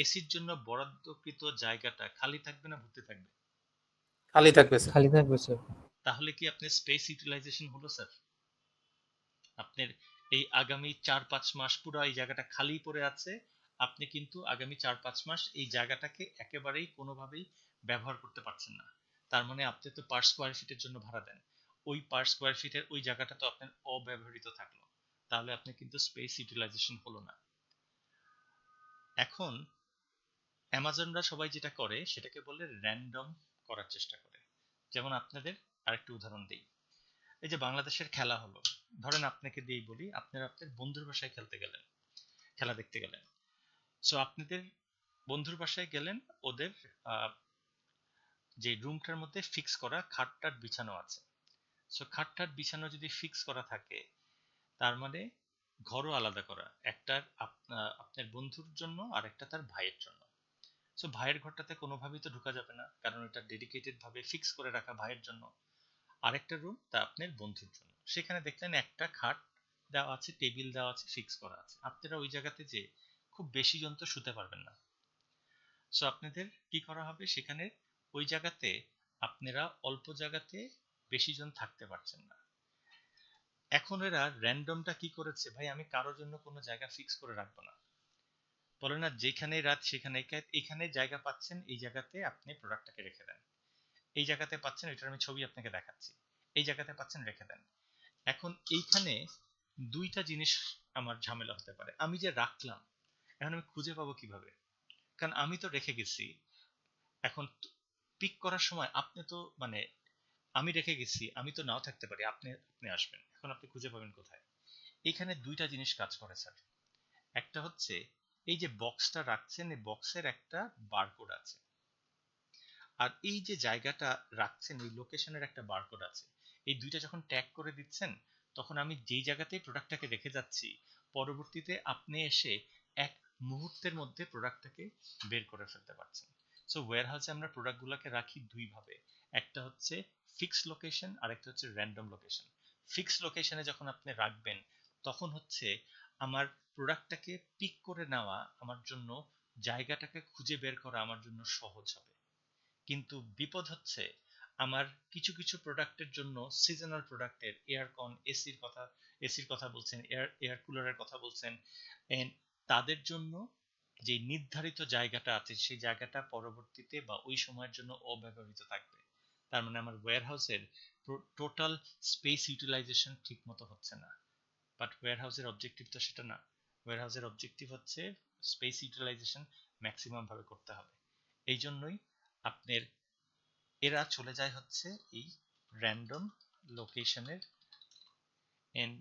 এসির জন্য বরাদ্দকৃত জায়গাটা খালি থাকবে না ভর্তি থাকবে? খালি থাকবে স্যার। খালি থাকবে স্যার। তাহলে কি আপনার স্পেস ইউটিলাইজেশন হলো স্যার? আপনার এই আগামী 4-5 মাস পুরো এই জায়গাটা খালি পড়ে আছে, আপনি কিন্তু আগামী 4-5 মাস এই জায়গাটাকে একেবারেই কোনোভাবেই ব্যবহার করতে পারছেন না। তার মানে আপনি তো পার স্কোয়ার ফিটের জন্য ভাড়া দেন, ওই পার স্কোয়ার ফিটের ওই জায়গাটা তো আপনার অব্যবহৃত থাকলো, তাহলে আপনি কিন্তু স্পেস ইউটিলাইজেশন হলো না। এখন অ্যামাজনরা সবাই যেটা করে সেটাকে বলে র্যান্ডম করার চেষ্টা করে। যেমন আপনাদের আরেকটা উদাহরণ দিই, এই যে বাংলাদেশের খেলা হলো, ধরেন আপনাকে দিয়েই বলি, আপনারা আপনার বন্ধুর বাসায় খেলতে গেলেন, খেলা দেখতে গেলেন। সো আপনাদের বন্ধুর বাসায় গেলেন, ওদের যে রুমটার মধ্যে ফিক্স করা খাটটাট বিছানো আছে। সো খাটটাট বিছানো যদি ফিক্স করা থাকে, তার মানে ঘরও আলাদা করা, একটা আপনার বন্ধুর জন্য আর একটা তার ভাইয়ের জন্য। সো ভাইয়ের ঘরটাতে কোনোভাবেই তো ঢোকা যাবে না, কারণ এটা ডেডিকেটেড ভাবে ফিক্স করে রাখা ভাইয়ের জন্য। আরেকটা রুম তা আপনার বন্ধুর জন্য, সেখানে দেখলেন একটা খাট দেওয়া আছে, টেবিল দেওয়া আছে, ফিক্স করা আছে। আপনারা ওই জায়গাতে যে খুব বেশি জন তো শুতে পারবেন না। সো আপনাদের কি করা হবে, সেখানে ওই জায়গাতে আপনারা অল্প জায়গাতে বেশি জন থাকতে পারছেন না। এখন এরা র্যান্ডমটা কি করেছে, ভাই আমি কারোর জন্য কোনো জায়গা ফিক্স করে রাখবো না, বলে না যেখানে রাত সেখানে, এখানে জায়গা পাচ্ছেন এই জায়গাতে আপনি প্রোডাক্টটাকে রেখে দেন, এই জায়গাতে পাচ্ছেন, এটার আমি ছবি আপনাকে দেখাচ্ছি, এই জায়গাতে পাচ্ছেন রেখে দেন। এখন এইখানে দুইটা জিনিস আমার ঝামেলা হতে পারে, আমি যে রাখলাম এখন আমি খুঁজে পাবো কিভাবে, কারণ আমি তো রেখে গেছি। এখন পিক করার সময় আপনি তো মানে আমি রেখে গেছি, আমি তো নাও থাকতে পারি, আপনি আপনি আসবেন, এখন আপনি খুঁজে পাবেন কোথায়? এখানে দুইটা জিনিস কাজ করে স্যার। একটা হচ্ছে এই যে বক্সটা রাখছেন, এই বক্সের একটা বারকোড আছে, আর এই যে জায়গাটা রাখছেন এই লোকেশনের একটা বারকোড আছে। এই দুইটা যখন ট্যাগ করে দিচ্ছেন, তখন আমি যেই জায়গাতেই প্রোডাক্টটাকে রেখে যাচ্ছি, পরবর্তীতে আপনি এসে এক মুহূর্তের মধ্যে প্রোডাক্টটাকে বের করে ফেলতে পারছেন। সো ওয়্যারহাউসে আমরা প্রোডাক্টগুলোকে রাখি দুই ভাবে, একটা হচ্ছে ফিক্সড লোকেশন আর একটা হচ্ছে র্যান্ডম লোকেশন। ফিক্সড লোকেশনে যখন আপনি রাখবেন, তখন হচ্ছে আমার প্রোডাক্টটাকে পিক করে নেওয়া আমার জন্য, জায়গাটাকে খুঁজে বের করা আমার জন্য সহজ হবে। কিন্তু বিপদ হচ্ছে আমার কিছু কিছু প্রোডাক্টের জন্য, সিজনাল প্রোডাক্টের, এয়ারকন, এসির কথা বলছেন, এয়ার কুলারের কথা বলছেন, এন্ড তাদের জন্য যে নির্ধারিত জায়গাটা আছে সেই জায়গাটা পরবর্তীতে বা ওই সময়ের জন্য অব্যবহৃত থাকবে। তার মানে আমার ওয়্যারহাউসের টোটাল স্পেস ইউটিলাইজেশন ঠিক মতো হচ্ছে না। বাট ওয়্যারহাউসের অবজেক্টিভ তো সেটা না। ওয়্যারহাউসের অবজেক্টিভ হচ্ছে স্পেস ইউটিলাইজেশন ম্যাক্সিমাম ভাবে করতে হবে। এই জন্যই আপনার এরা চলে যায় হচ্ছে এই র্যান্ডম লোকেশনের। এন্ড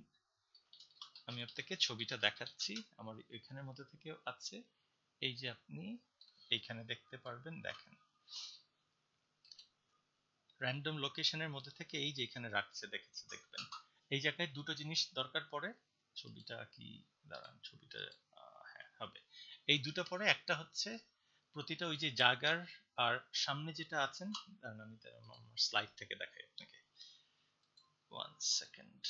আমি আপনাকে ছবিটা দেখাচ্ছি, আমার এখানের মধ্যে থেকে আছে, এই যে আপনি এইখানে দেখতে পারবেন, দেখেন র্যান্ডম লোকেশনের মধ্যে থেকে এই যে এখানে রাখছে, দেখবেন এই জায়গায় দুটো জিনিস দরকার পড়ে। ছবিটা কি, দাঁড়ান ছবিটা, হ্যাঁ হবে। এই দুটো পরে একটা হচ্ছে প্রতিটা ওই যে জায়গার আর সামনে যেটা আছেন, আমি স্লাইড থেকে দেখাই আপনাকে, 1 সেকেন্ড।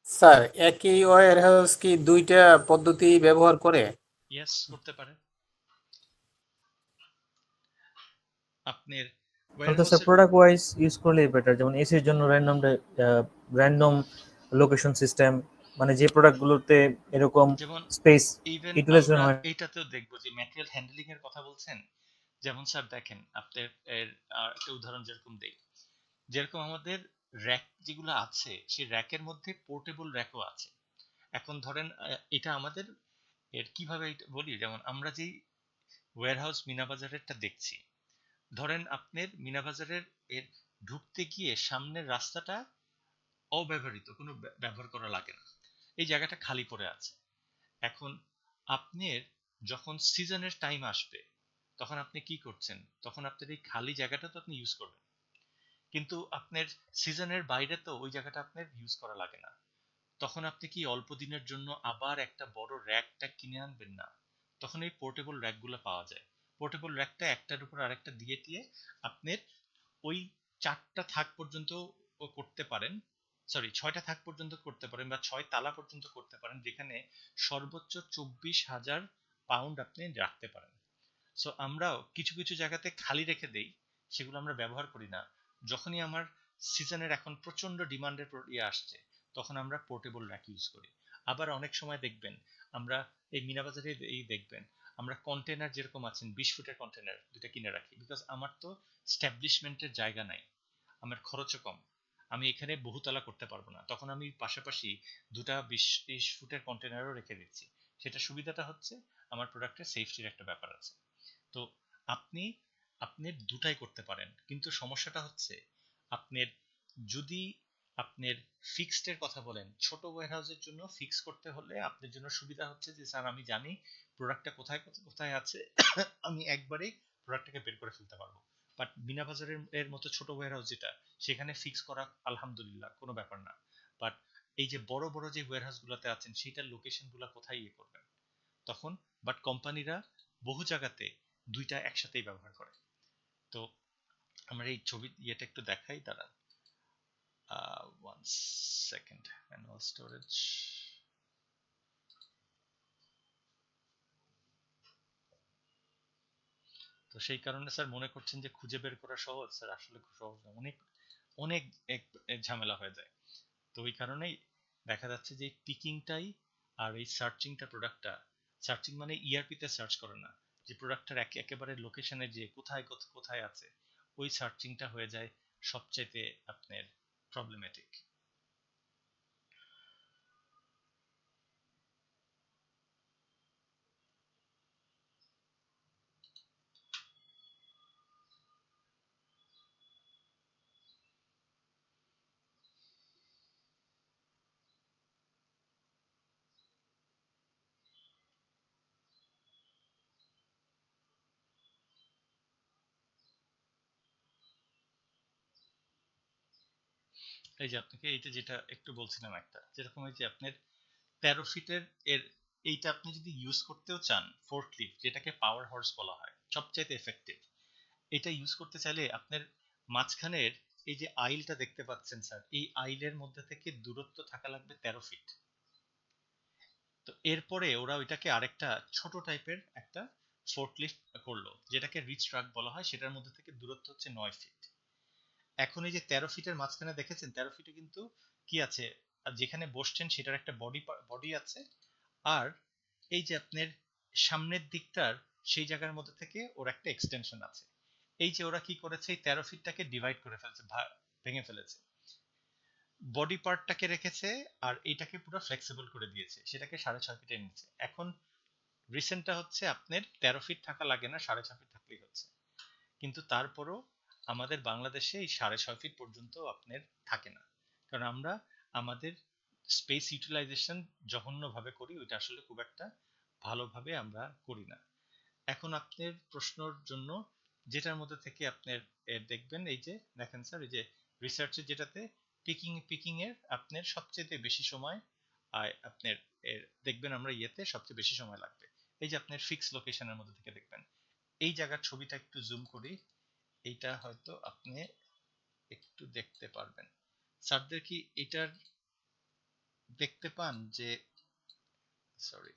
স্যার একই ওয়্যারহাউস কি দুইটা পদ্ধতি ব্যবহার করে? ইয়েস, করতে পারে। আপনার তাহলে তো স্যার ওয়্যারহাউসের প্রোডাক্ট ওয়াইজ ইউজ করলেই বেটার, যেমন এসির জন্য র্যান্ডম লোকেশন সিস্টেম, মানে যে প্রোডাক্টগুলোতে এরকম যেমন স্পেস ইভেন ইউটিলাইজেশন আমরা হয়। এইটাতেও দেখবো যে ম্যাটেরিয়াল হ্যান্ডলিং এর কথা বলছেন, যেমন স্যার দেখেন আপনার এর একটা উদাহরণ যেরকম দেই, যেরকম আমাদের র্যাক যেগুলো আছে সেই র্যাকের মধ্যে পোর্টেবল র্যাকও আছে। এখন ধরেন এটা আমাদের এর কিভাবে এটা বলি, যেমন আমরা যেই ওয়্যারহাউস মিনাবাজারেরটা দেখছি, ধরেন আপনার মিনাবাজারের এর ঢুকতে গিয়ে সামনের রাস্তাটা অব্যবহৃত, কোনো ব্যবহার করা লাগে না, এই জায়গাটা খালি পড়ে আছে। এখন আপনার যখন সিজনের টাইম আসবে তখন আপনি কি করছেন, তখন আপনার এই খালি জায়গাটা তো আপনি ইউজ করবেন, কিন্তু আপনার সিজনের বাইরে তো ওই জায়গাটা আপনার ইউজ করা লাগে না, তখন আপনি কি অল্প দিনের জন্য আবার একটা বড় র্যাকটা কিনে আনবেন না? তখন এই পোর্টেবল র্যাকগুলো পাওয়া যায়। পোর্টেবল র্যাকটা একটার উপর আরেকটা দিয়ে দিয়ে আপনার ওই 4টা থাক পর্যন্ত করতে পারেন, সরি 6টা থাক পর্যন্ত করতে পারেন, বা 6 তালা পর্যন্ত করতে পারেন, যেখানে সর্বোচ্চ 24,000 পাউন্ড আপনি রাখতে পারেন। সো আমরাও কিছু কিছু জায়গাতে খালি রেখে দেই, সেগুলো আমরা ব্যবহার করি না। যখনই আমার সিজনের এখন প্রচন্ড ডিমান্ডের ইয়ে আসছে, তখন আমরা পোর্টেবল র্যাক ইউজ করি। আবার অনেক সময় দেখবেন আমরা এই মিনাবাজারে এই দেখবেন আমরা কন্টেনার যেরকম আছেন 20 ফুটের কন্টেনার দুটো কিনে রাখি, বিকজ আমার তো স্ট্যাবলিশমেন্টের জায়গা নাই, আমার খরচও কম, আমি এখানে বহুতলা করতে পারবো না, তখন আমি পাশাপাশি দুটা 20-30 ফুটের কন্টেনারও রেখে দিচ্ছি। সেটা সুবিধাটা হচ্ছে আমার প্রোডাক্টের সেফটির একটা ব্যাপার আছে। তো আপনি আপনার দুটাই করতে পারেন, কিন্তু সমস্যাটা হচ্ছে আপনার যদি আপনার ফিক্সড এর কথা বলেন, ছোট ওয়্যারহাউসের জন্য ফিক্স করতে হলে আপনার জন্য সুবিধা হচ্ছে যে স্যার আমি জানি প্রোডাক্টটা কোথায় কোথায় আছে, আমি একবারেই প্রোডাক্টটাকে বের করে ফেলতে পারবো। বাট বিনা বাজারের এর মতো ছোট ওয়্যারহাউস যেটা, সেখানে ফিক্স করা আলহামদুলিল্লাহ কোনো ব্যাপার না। বাট এই যে বড় বড় যে ওয়্যারহাউস গুলোতে আছেন সেটার লোকেশন গুলো কোথায় ইয়ে করবেন তখন, বাট কোম্পানিরা বহু জায়গাতে দুইটা একসাথেই ব্যবহার করে। তো আমরা এই ছবি ইয়েটা একটু দেখাই, দাঁড়ান 1 সেকেন্ড, ম্যানুয়াল স্টোরেজ। তো সেই কারণে স্যার মনে করছেন যে খুঁজে বের করা সহজ, স্যার আসলে খুব সহজ না, অনেক অনেক ঝামেলা হয়ে যায়। তো ওই কারণেই দেখা যাচ্ছে যে পিকিংটাই আর এই সার্চিংটা, প্রোডাক্টটা সার্চিং মানে ইআরপি তে সার্চ করে না, যে প্রোডাক্টটার একেবারে লোকেশনে যে কোথায় কোথায় আছে, ওই সার্চিংটা হয়ে যায় সবচাইতে আপনার প্রবলেমেটিক। এই যে আপনাকে এইটা যেটা একটু বলছিলাম, একটা যেরকম এই যে আপনার 13 ফিটের এর এইটা আপনি যদি ইউজ করতেও চান, ফোর্কলিফট যেটাকে পাওয়ার হর্স বলা হয়, সবচাইতে এফেক্টিভ, এটা ইউজ করতে চাইলে আপনার মাঝখানের এই যে আইলটা দেখতে পাচ্ছেন স্যার, এই আইলের মধ্যে থেকে দূরত্ব থাকা লাগবে 13 ফিট। তো এরপরে ওরা ওইটাকে আরেকটা ছোট টাইপের একটা ফোর্কলিফট করলো, যেটাকে রিচ ট্রাক বলা হয়, সেটার মধ্যে থেকে দূরত্ব হচ্ছে 9 ফিট। এখন এই যে 13 ফিটের মাঝখানে দেখেছেন 13 ফিটে কিন্তু কি আছে, আর যেখানে বসছেন সেটার একটা বডি আছে, আর এই যে আপনার সামনের দিকটার সেই জায়গার মধ্যে থেকে ওর একটা এক্সটেনশন আছে। এই যে ওরা কি করেছে, এই 13 ফিটটাকে ডিভাইড করে ফেলছে, ভেঙে ফেলেছে, বডি পার্টটাকে রেখেছে আর এইটাকে পুরো ফ্লেক্সিবল করে দিয়েছে, সেটাকে 6.5 ফিটে নিচ্ছে। এখন রিসেন্টটা হচ্ছে আপনার 13 ফিট থাকা লাগে না, 6.5 ফিট থাকলেই হচ্ছে, কিন্তু তারপরও আমাদের বাংলাদেশে এই 6.5 ফিট পর্যন্ত আপনার থাকে না, কারণ আমরা আমাদের স্পেস ইউটিলাইজেশন জঘন্যভাবে করি, ওইটা আসলে খুব একটা ভালোভাবে আমরা করি না। এখন আপনার প্রশ্নর জন্য যেটার মধ্যে থেকে আপনার দেখবেন, এই যে দেখেন স্যার, এই যে রিসার্চের যেটাতে পিকিং এর আপনার সবচেয়ে বেশি সময় আপনার দেখবেন আমরা ইয়েতে সবচেয়ে বেশি সময় লাগবে। এই যে আপনার ফিক্স লোকেশনের মধ্যে থেকে দেখবেন এই জায়গার ছবিটা একটু জুম করি, এইটা হয়তো আপনি একটু দেখতে পারবেন। স্যারদের কি এটার দেখতে পান যে, সরি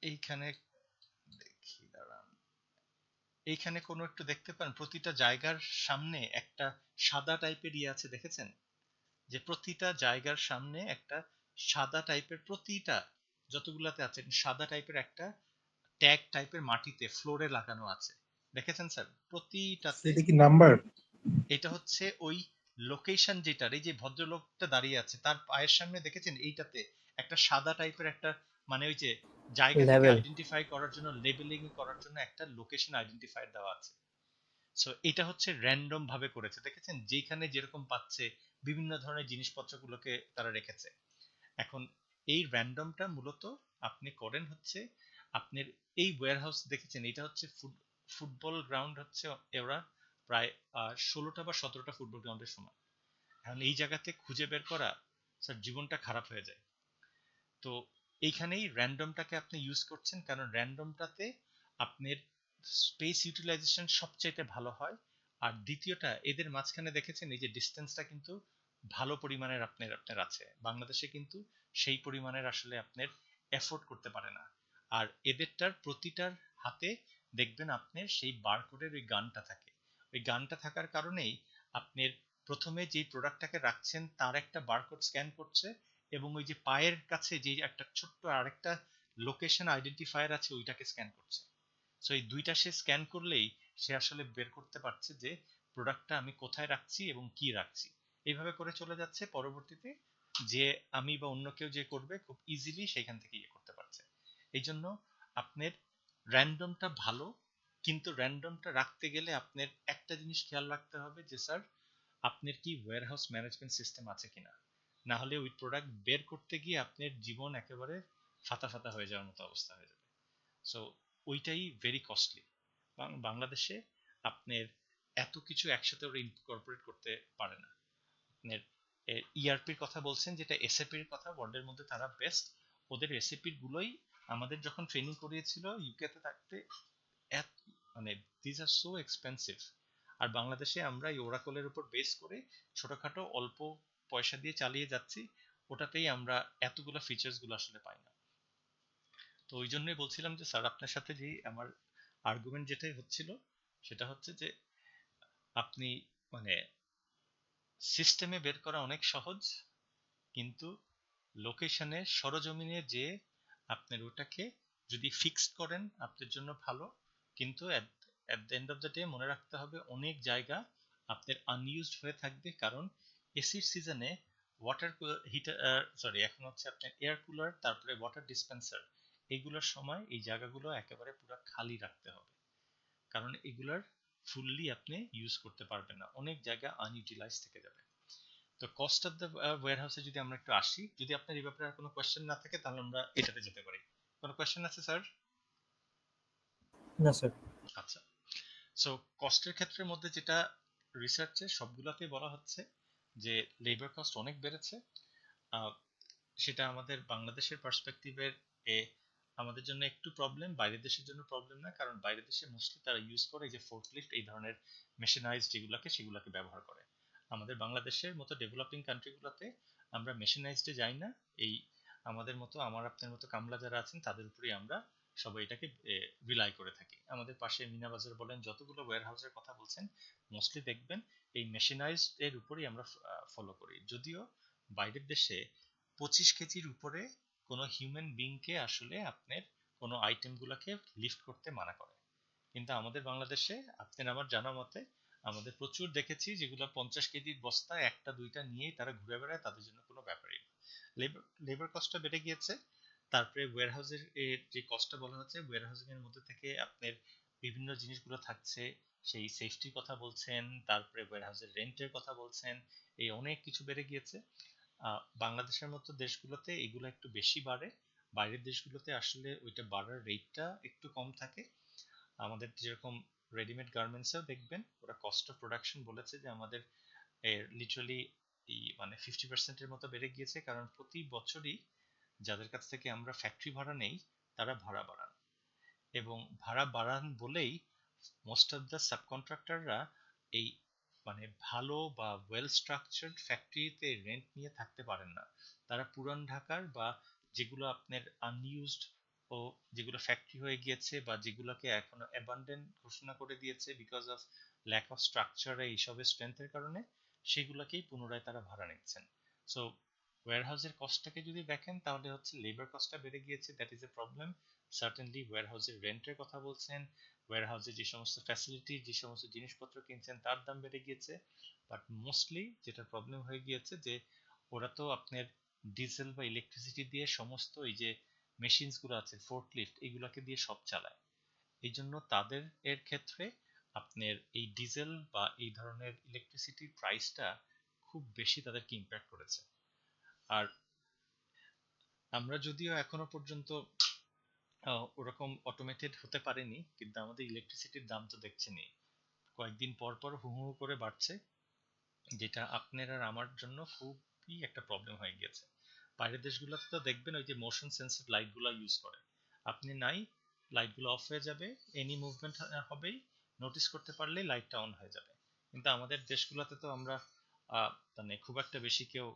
এইখানে দেখি দাঁড়ান, এইখানে কোনো একটু দেখতে পান প্রতিটা জায়গার সামনে একটা সাদা টাইপের ইয়ে আছে, দেখেছেন যে প্রতিটা জায়গার সামনে একটা সাদা টাইপের, প্রতিটা যতগুলাতে আছেন সাদা টাইপের একটা ট্যাগ টাইপের মাটিতে ফ্লোরে লাগানো আছে, দেখেছেন স্যার প্রতিটাতে? সেটা কি নাম্বার? এটা হচ্ছে ওই লোকেশন যেটার, এই যে ভদ্রলোকটা দাঁড়িয়ে আছে তার পায়ের সামনে দেখেছেন এইটাতে একটা সাদা টাইপের একটা, মানে ওই যে জায়গাটাকে লেভেল। আইডেন্টিফাই করার জন্য, লেবেলিং করার জন্য একটা লোকেশন আইডেন্টিফায়ার দেওয়া আছে। সো এটা হচ্ছে র্যান্ডম ভাবে করেছে, দেখেছেন যেখানে যেরকম পাচ্ছে বিভিন্ন ধরনের জিনিসপত্রগুলোকে তারা রেখেছে। এখন এই র্যান্ডমটা মূলত আপনি করেন হচ্ছে আপনার এই ওয়্যারহাউস, দেখেছেন এটা হচ্ছে ফুটবল গ্রাউন্ড হচ্ছে ওরা প্রায় 16টা বা 17টা ফুটবল গ্রাউন্ডের সমান। এখন এই জায়গাতে খুঁজে বের করা স্যার জীবনটা খারাপ হয়ে যায়। তো এইখানেই র্যান্ডমটাকে আপনি ইউজ করছেন, কারণ র্যান্ডমটাতে আপনার স্পেস ইউটিলাইজেশন সবচাইতে ভালো হয়। আর দ্বিতীয়টা, এদের মাঝখানে দেখেছেন এই যে ডিস্টেন্সটা কিন্তু ভালো পরিমাণের আপনার আপনার আছে, বাংলাদেশে কিন্তু সেই পরিমাণের আসলে আপনার এফোর্ড করতে পারে না। আর এদেরটার প্রতিটার হাতে দেখবেন আপনার সেই বারকোডের ওই গানটা থাকে, ওই গানটা থাকার কারণেই আপনার প্রথমে যেই প্রোডাক্টটাকে রাখছেন তার একটা বারকোড স্ক্যান করছে, এবং ওই যে পায়ের কাছে যে একটা ছোট্ট আরেকটা লোকেশন আইডেন্টিফায়ার আছে ওইটাকে স্ক্যান করছে। সো এই দুইটা সে স্ক্যান করলেই সে আসলে বের করতে পারছে যে প্রোডাক্টটা আমি কোথায় রাখছি এবং কি রাখছি। এইভাবে করে চলে যাচ্ছে, পরবর্তীতে যে আমি বা অন্য কেউ যে করবে খুব ইজিলি সেখান থেকে ইয়ে করতে পারছে। এই জন্য আপনার র্যান্ডমটা ভালো, কিন্তু র্যান্ডমটা রাখতে গেলে আপনার একটা জিনিস খেয়াল রাখতে হবে যে স্যার আপনার কি ওয়্যারহাউস ম্যানেজমেন্ট সিস্টেম আছে কিনা, না হলে ওই প্রোডাক্ট বের করতে গিয়ে আপনার জীবন একেবারে ফাতা ফাতা হয়ে যাওয়ার মতো অবস্থা হয়ে যাবে। সো ওইটাই ভেরি কস্টলি। বাংলাদেশে আপনার এত কিছু একসাথে ওরা ইনকর্পোরেট করতে পারে না। আপনার ইআরপির কথা বলছেন, যেটা এসএপির কথা ওয়ার্ল্ডের মধ্যে তারা বেস্ট, ওদের এসএপির গুলোই আমাদের যখন ট্রেনিং করিয়েছিল ইউকেতে থাকতে এত, মানে দিস আর সো এক্সপেন্সিভ। আর বাংলাদেশে আমরা এই ওরাকলের উপর বেস করে ছোটখাটো অল্প পয়সা দিয়ে চালিয়ে যাচ্ছি, ওটাতেই আমরা এতগুলো ফিচার্স গুলো আসলে পাই না। তো ওই জন্যই বলছিলাম যে স্যার আপনার সাথে যে আমার আর্গুমেন্ট যেটাই হচ্ছিল সেটা হচ্ছে যে আপনি মানে সিস্টেমে বের করা অনেক সহজ, কিন্তু লোকেশনে সরজমিনে যে আপনার ওটাকে যদি ফিক্সড করেন আপনার জন্য ভালো, কিন্তু at the end of the day মনে রাখতে হবে অনেক জায়গা আপনার আনইউজড হয়ে থাকবে, কারণ এসির সিজনে ওয়াটার হিটার, সরি এখন হচ্ছে আপনার এয়ার কুলার, তারপরে ওয়াটার ডিসপেন্সার, এইগুলোর সময় এই জায়গাগুলো একেবারে পুরো খালি রাখতে হবে, কারণ এগুলার ফুললি আপনি ইউজ করতে পারবেন না, অনেক জায়গা আনইউটিলাইজ থেকে যাবে। তো কস্ট অফ দ্য ওয়্যারহাউসে যদি আমরা একটু আসি, যদি আপনার এই ব্যাপারে আর কোনো কোয়েশ্চেন না থাকে তাহলে আমরা এটাতে যেতে পারি। কোনো কোয়েশ্চেন আছে স্যার? না স্যার। আচ্ছা, সো কস্টের ক্ষেত্রের মধ্যে যেটা রিসার্চে সবগুলাতেই বলা হচ্ছে যে লেবার কস্ট অনেক বেড়েছে। আহ, সেটা আমাদের বাংলাদেশের পার্সপেক্টিভের এ আমাদের জন্য একটু প্রবলেম, বাইরের দেশের জন্য প্রবলেম না, কারণ বাইরের দেশে মোস্টলি তারা ইউজ করে যে ফোর্কলিফট এই ধরনের মেশিনাইজ যেগুলোকে সেগুলোকে ব্যবহার করে। আমাদের বাংলাদেশের মতো ডেভেলপিং কান্ট্রিগুলোতে আমরা মেশিনাইজডে যাই না, এই আমাদের মতো আমার আপনার মতো কামলা যারা আছেন তাদের উপরেই আমরা সবাই এটাকে রিলাই করে থাকি। আমাদের পাশে মিনা বাজার বলেন, যতগুলো ওয়্যার হাউসের কথা বলছেন মোস্টলি দেখবেন এই মেশিনাইজড এর উপরেই আমরা ফলো করি। যদিও বাইরের দেশে 25 কেজির উপরে কোনো হিউম্যান বিংকে আসলে আপনার কোনো আইটেমগুলোকে লিফট করতে মানা করে, কিন্তু আমাদের বাংলাদেশে আপনার আমার জানা মতে আমাদের প্রচুর দেখেছি যেগুলো 50 কেজির বস্তা একটা দুইটা নিয়েই তারা ঘুরে বেড়ায়, তাদের জন্য কোনো ব্যাপারই না। লেবার কস্টটা বেড়ে গিয়েছে। তারপরে ওয়্যারহাউসের যে কস্টটা বলা হচ্ছে, ওয়্যারহাউসিং এর মধ্যে থেকে আপনার বিভিন্ন জিনিসগুলো থাকছে, সেই সেফটির কথা বলছেন, তারপরে ওয়্যারহাউসের রেন্টের কথা বলছেন, এই অনেক কিছু বেড়ে গিয়েছে। বাংলাদেশের মতো দেশগুলোতে এগুলো একটু বেশি বাড়ে, বাইরের দেশগুলোতে আসলে ওইটা বাড়ার রেটটা একটু কম থাকে। আমাদের যেরকম রেডিমেড গার্মেন্টসেও দেখবেন ওরা কস্ট অফ প্রোডাকশন বলেছে যে আমাদের লিটারালি মানে 50%-এর মতো বেড়ে গিয়েছে, কারণ প্রতি বছরই যাদের কাছ থেকে আমরা ফ্যাক্টরি ভাড়া নেই তারা ভাড়া বাড়ান, এবং ভাড়া বাড়ান বলেই মোস্ট অফ দ্য সাবকন্ট্রাক্টররা এই মানে ভালো বা ওয়েল স্ট্রাকচার্ড ফ্যাক্টরিতে রেন্ট নিয়ে থাকতে পারেন না। তারা পুরান ঢাকার বা যেগুলো আপনার আনইউজড ও যেগুলো ফ্যাক্টরি হয়ে গিয়েছে বা যেগুলোকে এখনো অ্যাবান্ডেন্ট ঘোষণা করে দিয়েছে because of lack of structure এইসবের স্ট্রেংথের কারণে, সেগুলোকেই পুনরায় তারা ভাড়া নিচ্ছেন। সো ওয়্যারহাউসের কস্টটাকে যদি দেখেন তাহলে হচ্ছে লেবার কস্টটা বেড়ে গিয়েছে, that is a problem. Certainly ওয়্যারহাউসের রেন্টের কথা বলছেন, ওয়্যারহাউসে যে সমস্ত ফ্যাসিলিটি যে সমস্ত জিনিসপত্র কিনছেন তার দাম বেড়ে গিয়েছে, বাট মোস্টলি যেটা প্রবলেম হয়ে গিয়েছে যে ওরা তো আপনার ডিজেল বা ইলেকট্রিসিটি দিয়ে সমস্ত এই যে মেশিনস গুলো আছে ফোর্কলিফট এগুলোকে দিয়ে সব চালায়। এই জন্য তাদের এর ক্ষেত্রে আপনার এই ডিজেল বা এই ধরনের ইলেকট্রিসিটির প্রাইসটা খুব বেশি তাদেরকে ইম্প্যাক্ট করেছে। আর আমরা যদিও এখনো পর্যন্ত ওরকম অটোমেটেড হতে পারেনি, কিন্তু আমাদের ইলেকট্রিসিটির দাম তো দেখছেনই কয়েকদিন পর পর হু হু করে বাড়ছে, যেটা আপনার আর আমার জন্য খুবই একটা প্রবলেম হয়ে গেছে। বাইরের দেশগুলোতে তো দেখবেন ওই যে মোশন সেন্সর লাইটগুলো ইউজ করে, আপনি নাই লাইটগুলো অফ হয়ে যাবে, এনি মুভমেন্ট হবেই, নোটিস করতে পারলে লাইটটা অন হয়ে যাবে। কিন্তু আমাদের দেশগুলোতে তো আমরা মানে খুব একটা বেশি কেউ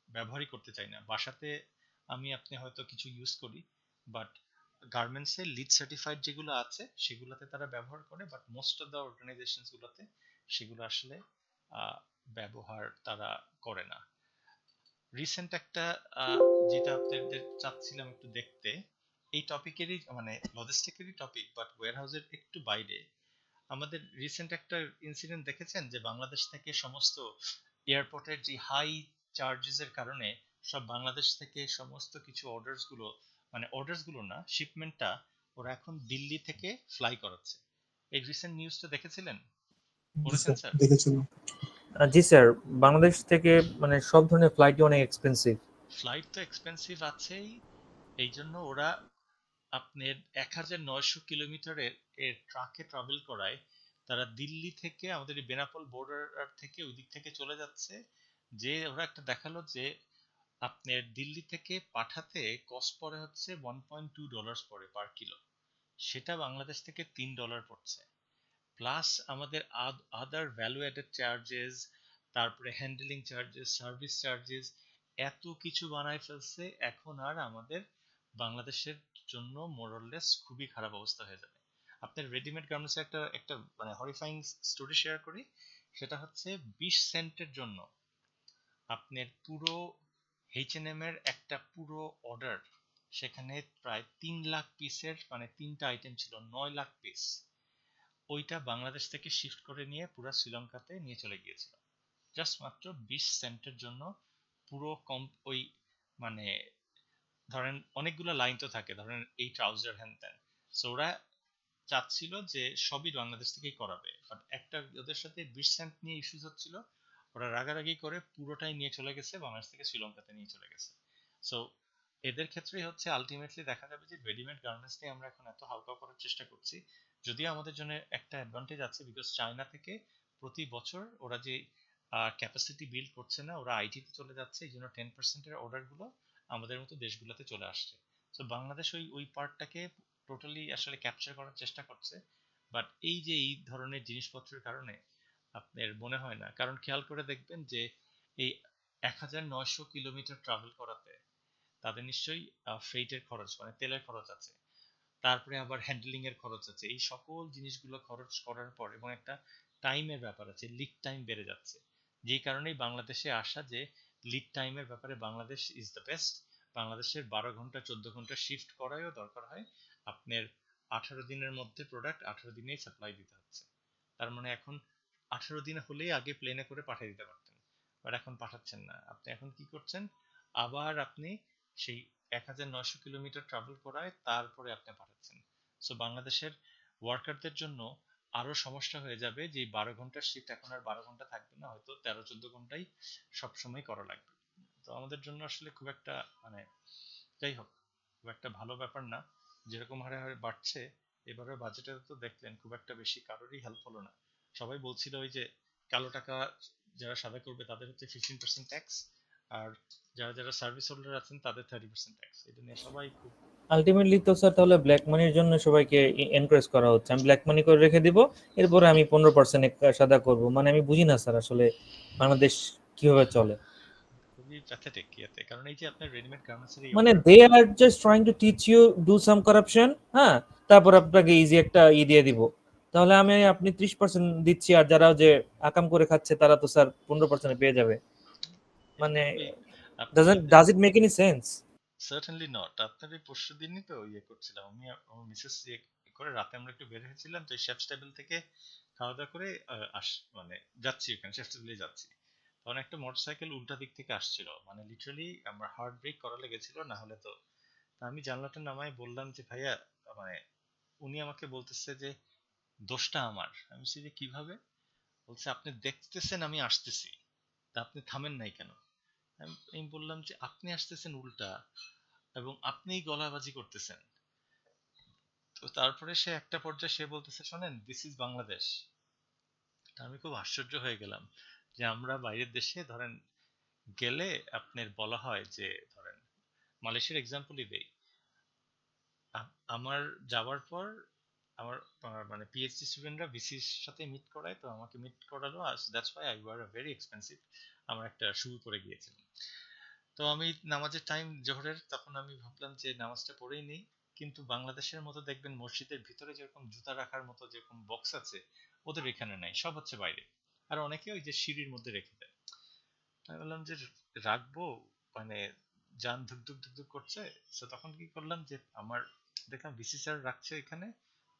ব্যবহারই করতে চাই না। বাসাতে আমি আপনি হয়তো কিছু ইউজ করি, বাট গার্মেন্টসে লিড সার্টিফাইড যেগুলো আছে সেগুলোতে তারা ব্যবহার করে, but most of the organizations গুলোতে সেগুলো আসলে ব্যবহার তারা করে না। রিসেন্ট একটা যেটা আপনাদের চাচ্ছিলাম একটু দেখতে, এই টপিকেরই মানে লজিস্টিকেরই টপিক বাট ওয়্যারহাউসের একটু বাইরে। আমাদের রিসেন্ট একটা ইনসিডেন্ট দেখেছেন যে বাংলাদেশ থেকে সমস্ত এয়ারপোর্টের যে হাই চার্জেস এর কারণে সব বাংলাদেশ থেকে সমস্ত কিছু অর্ডারস গুলো না, শিপমেন্টটা ওরা এখন দিল্লি থেকে ফ্লাই করাচ্ছে। এই রিসেন্ট নিউজটা দেখেছিলেন? জি পড়েছেন স্যার, স্যার? দেখেছিলাম। জি স্যার, বাংলাদেশ থেকে মানে সব ধরনের ফ্লাইটই অনেক এক্সপেন্সিভ। ফ্লাইট তো এক্সপেন্সিভ আছেই, এই জন্য ওরা আপনার 1900 কিলোমিটারের এর ট্রাকে ট্রাভেল করায়। তারা দিল্লি থেকে আমাদের এই বেনাপোল বর্ডার থেকে ওই দিক থেকে চলে যাচ্ছে, যে ওরা একটা দেখালো যে আপনার দিল্লি থেকে পাঠাতে কস্ট পড়ে হচ্ছে $1.2 পড়ে পার কিলো, সেটা বাংলাদেশ থেকে $3 পড়ছে। প্লাস আমাদের আদার ভ্যালু অ্যাডেড চার্জেস, তারপরে হ্যান্ডলিং চার্জেস, সার্ভিস চার্জেস, এত কিছু বানায় ফেলছে, এখন আর আমাদের বাংলাদেশের জন্য মোরলেস খুবই খারাপ অবস্থা হয়ে যাবে। আপনার রেডিমেড গার্মেন্টস একটা একটা মানে হরিফাইং স্টোরি শেয়ার করি, সেটা হচ্ছে 20 সেন্টের জন্য আপনার পুরো H&M এর একটা পুরো অর্ডার, সেখানে প্রায় 3 লাখ পিসের মানে 3টা আইটেম ছিল, 9 লাখ পিস, ওইটা বাংলাদেশ থেকে শিফট করে নিয়ে পুরো শ্রীলঙ্কাতে নিয়ে চলে গিয়েছিল জাস্ট মাত্র 20 সেন্টের জন্য। পুরো কম ওই মানে ধরেন অনেকগুলো লাইন তো থাকে, ধরেন এই ট্রাউজার হ্যান ত্যান, সো ওরা চাচ্ছিল যে সবই বাংলাদেশ থেকেই করাবে, বাট একটা ওদের সাথে 20 সেন্ট নিয়ে ইস্যুস হচ্ছিল, ওরা রাগারাগি করে পুরোটাই নিয়ে চলে গেছে, বাংলাদেশ থেকে শ্রীলঙ্কাতে নিয়ে চলে গেছে। সো এদের ক্ষেত্রেই হচ্ছে আলটিমেটলি দেখা যাবে যে রেডিমেড গার্মেন্টস নিয়ে আমরা এখন এত হালকা করার চেষ্টা করছি, যদিও আমাদের জন্য একটা অ্যাডভান্টেজ আছে বিকজ চায়না থেকে প্রতি বছর ওরা যে ক্যাপাসিটি বিল্ড করছে না, ওরা আইটিতে চলে যাচ্ছে, এই জন্য 10%-এর অর্ডারগুলো আমাদের মতো দেশগুলোতে চলে আসছে। সো বাংলাদেশ ওই ওই পার্টটাকে টোটালি আসলে ক্যাপচার করার চেষ্টা করছে, বাট এই যে এই ধরনের জিনিসপত্রের কারণে আপনার মনে হয় না, কারণ খেয়াল করে দেখবেন যে এই 1900 কিলোমিটার ট্রাভেল করাতে তাদের নিশ্চয়ই ফ্রেইটের খরচ মানে তেলের খরচ আছে, তারপরে আবার হ্যান্ডলিং এর খরচ আছে, এই সকল জিনিসগুলো খরচ করার পর এবং একটা টাইমের ব্যাপার আছে, লিড টাইম বেড়ে যাচ্ছে, যেই কারণেই বাংলাদেশে আসা যে লিড টাইমের ব্যাপারে বাংলাদেশ ইজ দ্য বেস্ট। বাংলাদেশের 12 ঘন্টা 14 ঘন্টা শিফট করাইও দরকার হয়, আপনার 18 দিনের মধ্যে প্রোডাক্ট 18 দিনেই সাপ্লাই দিতে হচ্ছে। তার মানে এখন 18 দিন হলেই আগে প্লেনে করে পাঠিয়ে দিতে পারতেন, বাট এখন পাঠাচ্ছেন না, আপনি এখন কি করছেন, আবার আপনি সেই 1900 কিলোমিটার ট্রাভেল করায় তারপরে আপনি পাঠাচ্ছেন। সো বাংলাদেশের ওয়ার্কারদের জন্য আরো সমস্যা হয়ে যাবে যে 12 ঘন্টার শিফট এখন আর 12 ঘন্টা থাকবে না, হয়তো 13-14 ঘন্টাই সবসময় করা লাগবে। তো আমাদের জন্য আসলে খুব একটা মানে যাই হোক খুব একটা ভালো ব্যাপার না, যেরকম হারে হারে বাড়ছে এবারের বাজেটে তো দেখলেন খুব একটা বেশি কারোরই হেল্প হলো না। সবাই বলছিল ওই যে কালো টাকা যারা সাদা করবে তাদের হচ্ছে 15% ট্যাক্স, আর যারা যারা সার্ভিস হোল্ডার আছেন তাদের 30% ট্যাক্স। এটা নিয়ে সবাই খুব আলটিমেটলি তো স্যার তাহলে ব্ল্যাক মানির জন্য সবাইকে এনকারেজ করা হচ্ছে, আমি ব্ল্যাক মানি করে রেখে দিব, এরপরে আমি 15% সাদা করব। মানে আমি বুঝি না স্যার আসলে বাংলাদেশ কিভাবে চলে। খুবই প্যাথেটিক ইয়েতে, কারণ এই যে আপনার রেডিমেড গার্মেন্টসের এই মানে order. They are just trying to teach you do some corruption, হ্যাঁ, তারপর আপনাকে ইজি একটা দিয়ে দিব। তাহলে আমি আপনি 30% দিচ্ছি, আর যারা যে আকাম করে খাচ্ছে তারা তো স্যার 15% পেয়ে যাবে। এটা মানে খুবই আপনার যদি does it make any sense? Certainly not. আপনার এই পরশু দিনই তো ইয়ে করছিলাম আমি আমার মিসেস ইয়ে করে, রাতে আমরা একটু বের হয়েছিলাম তো শেফস টেবিল থেকে খাওয়া দাওয়া করে মানে যাচ্ছি ওখানে শেফস টেবিলে যাচ্ছি, তখন একটা মোটরসাইকেল উল্টা দিক থেকে আসছিল, মানে লিটারালি আমার হার্ট ব্রেক করা লেগেছিল, না হলে তো। তা আমি জানলাটা নামায় বললাম যে ভাইয়া, মানে উনি আমাকে বলতেছে যে দোষটা আমার। আমি বলছি যে কিভাবে? বলছে আপনি দেখতেছেন আমি আসতেছি, তা আপনি থামেন নাই কেন? আমি বললাম যে আপনি আসতেছেন উল্টা এবং আপনিই গলাবাজি করতেছেন। তো তারপরে সে একটা পর্যায়ে সে বলতেছে শোনেন দিস ইজ বাংলাদেশ। তা আমি খুব আশ্চর্য হয়ে গেলাম যে আমরা বাইরের দেশে ধরেন গেলে আপনার বলা হয় যে ধরেন মালয়েশিয়ার এক্সাম্পলই দেই। আমার যাওয়ার পর আমার মানে পিএইচডি স্টুডেন্টরা ভিসির সাথে মিট করায়, তো আমাকে মিট করালো, that's why I wear a very expensive, আমার একটা শু পরে গিয়েছিলাম। তো আমি নামাজের টাইম জোহরের, তখন আমি ভাবলাম যে নামাজটা পড়েই নেই। কিন্তু বাংলাদেশের মতো দেখবেন মসজিদের ভিতরে যেরকম জুতা রাখার মতো যেরকম বক্স আছে, ওদের এখানে নাই, সব হচ্ছে বাইরে। আর অনেকে ওই যে সিঁড়ির মধ্যে রেখে দেয়। আমি বললাম যে রাখবো, মানে যান ধুক ধুক ধুক ধুক করছে। তো তখন কি করলাম যে আমার দেখলাম ভিসি স্যার রাখছে এখানে,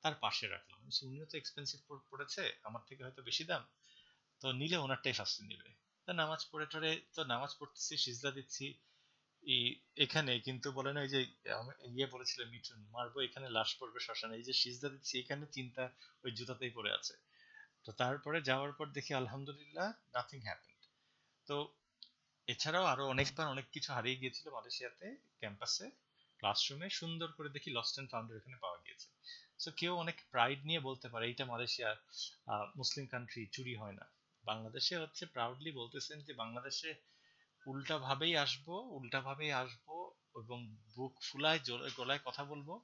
তার পাশে রাখলাম। উনিও তো এক্সপেন্সিভ পড়েছে, আমার থেকে হয়তো বেশি দাম, তো নিলে ওনারটাই ফার্স্টে নিবে। তো নামাজ পড়ে টরে তো নামাজ পড়তেছি, সিজদা দিচ্ছি এখানে, কিন্তু বলে না ওই যে ইয়ে বলেছিল মিঠুন, মারবো এখানে লাশ পড়বে শ্মশানে, এই যে সিজদা দিচ্ছি এখানে চিন্তা ওই জুতাতেই পড়ে আছে। তো তারপরে যাওয়ার পর দেখি আলহামদুলিল্লাহ নাথিং হ্যাপেন্ড। তো এছাড়াও আরো অনেকবার অনেক কিছু হারিয়ে গিয়েছিল মালয়েশিয়াতে, ক্যাম্পাসে ক্লাসরুমে সুন্দর করে দেখি লস্ট এন্ড ফাউন্ডের এখানে পাওয়া গিয়েছে। সো কেউ অনেক প্রাইড নিয়ে বলতে পারে এইটা মালয়েশিয়া মুসলিম কান্ট্রি, চুরি হয় না। বাংলাদেশে হচ্ছে প্রাউডলি বলতেছেন যে বাংলাদেশে উল্টা ভাবেই আসবো এবং বুক ফুলায় গলায় কথা বলবো,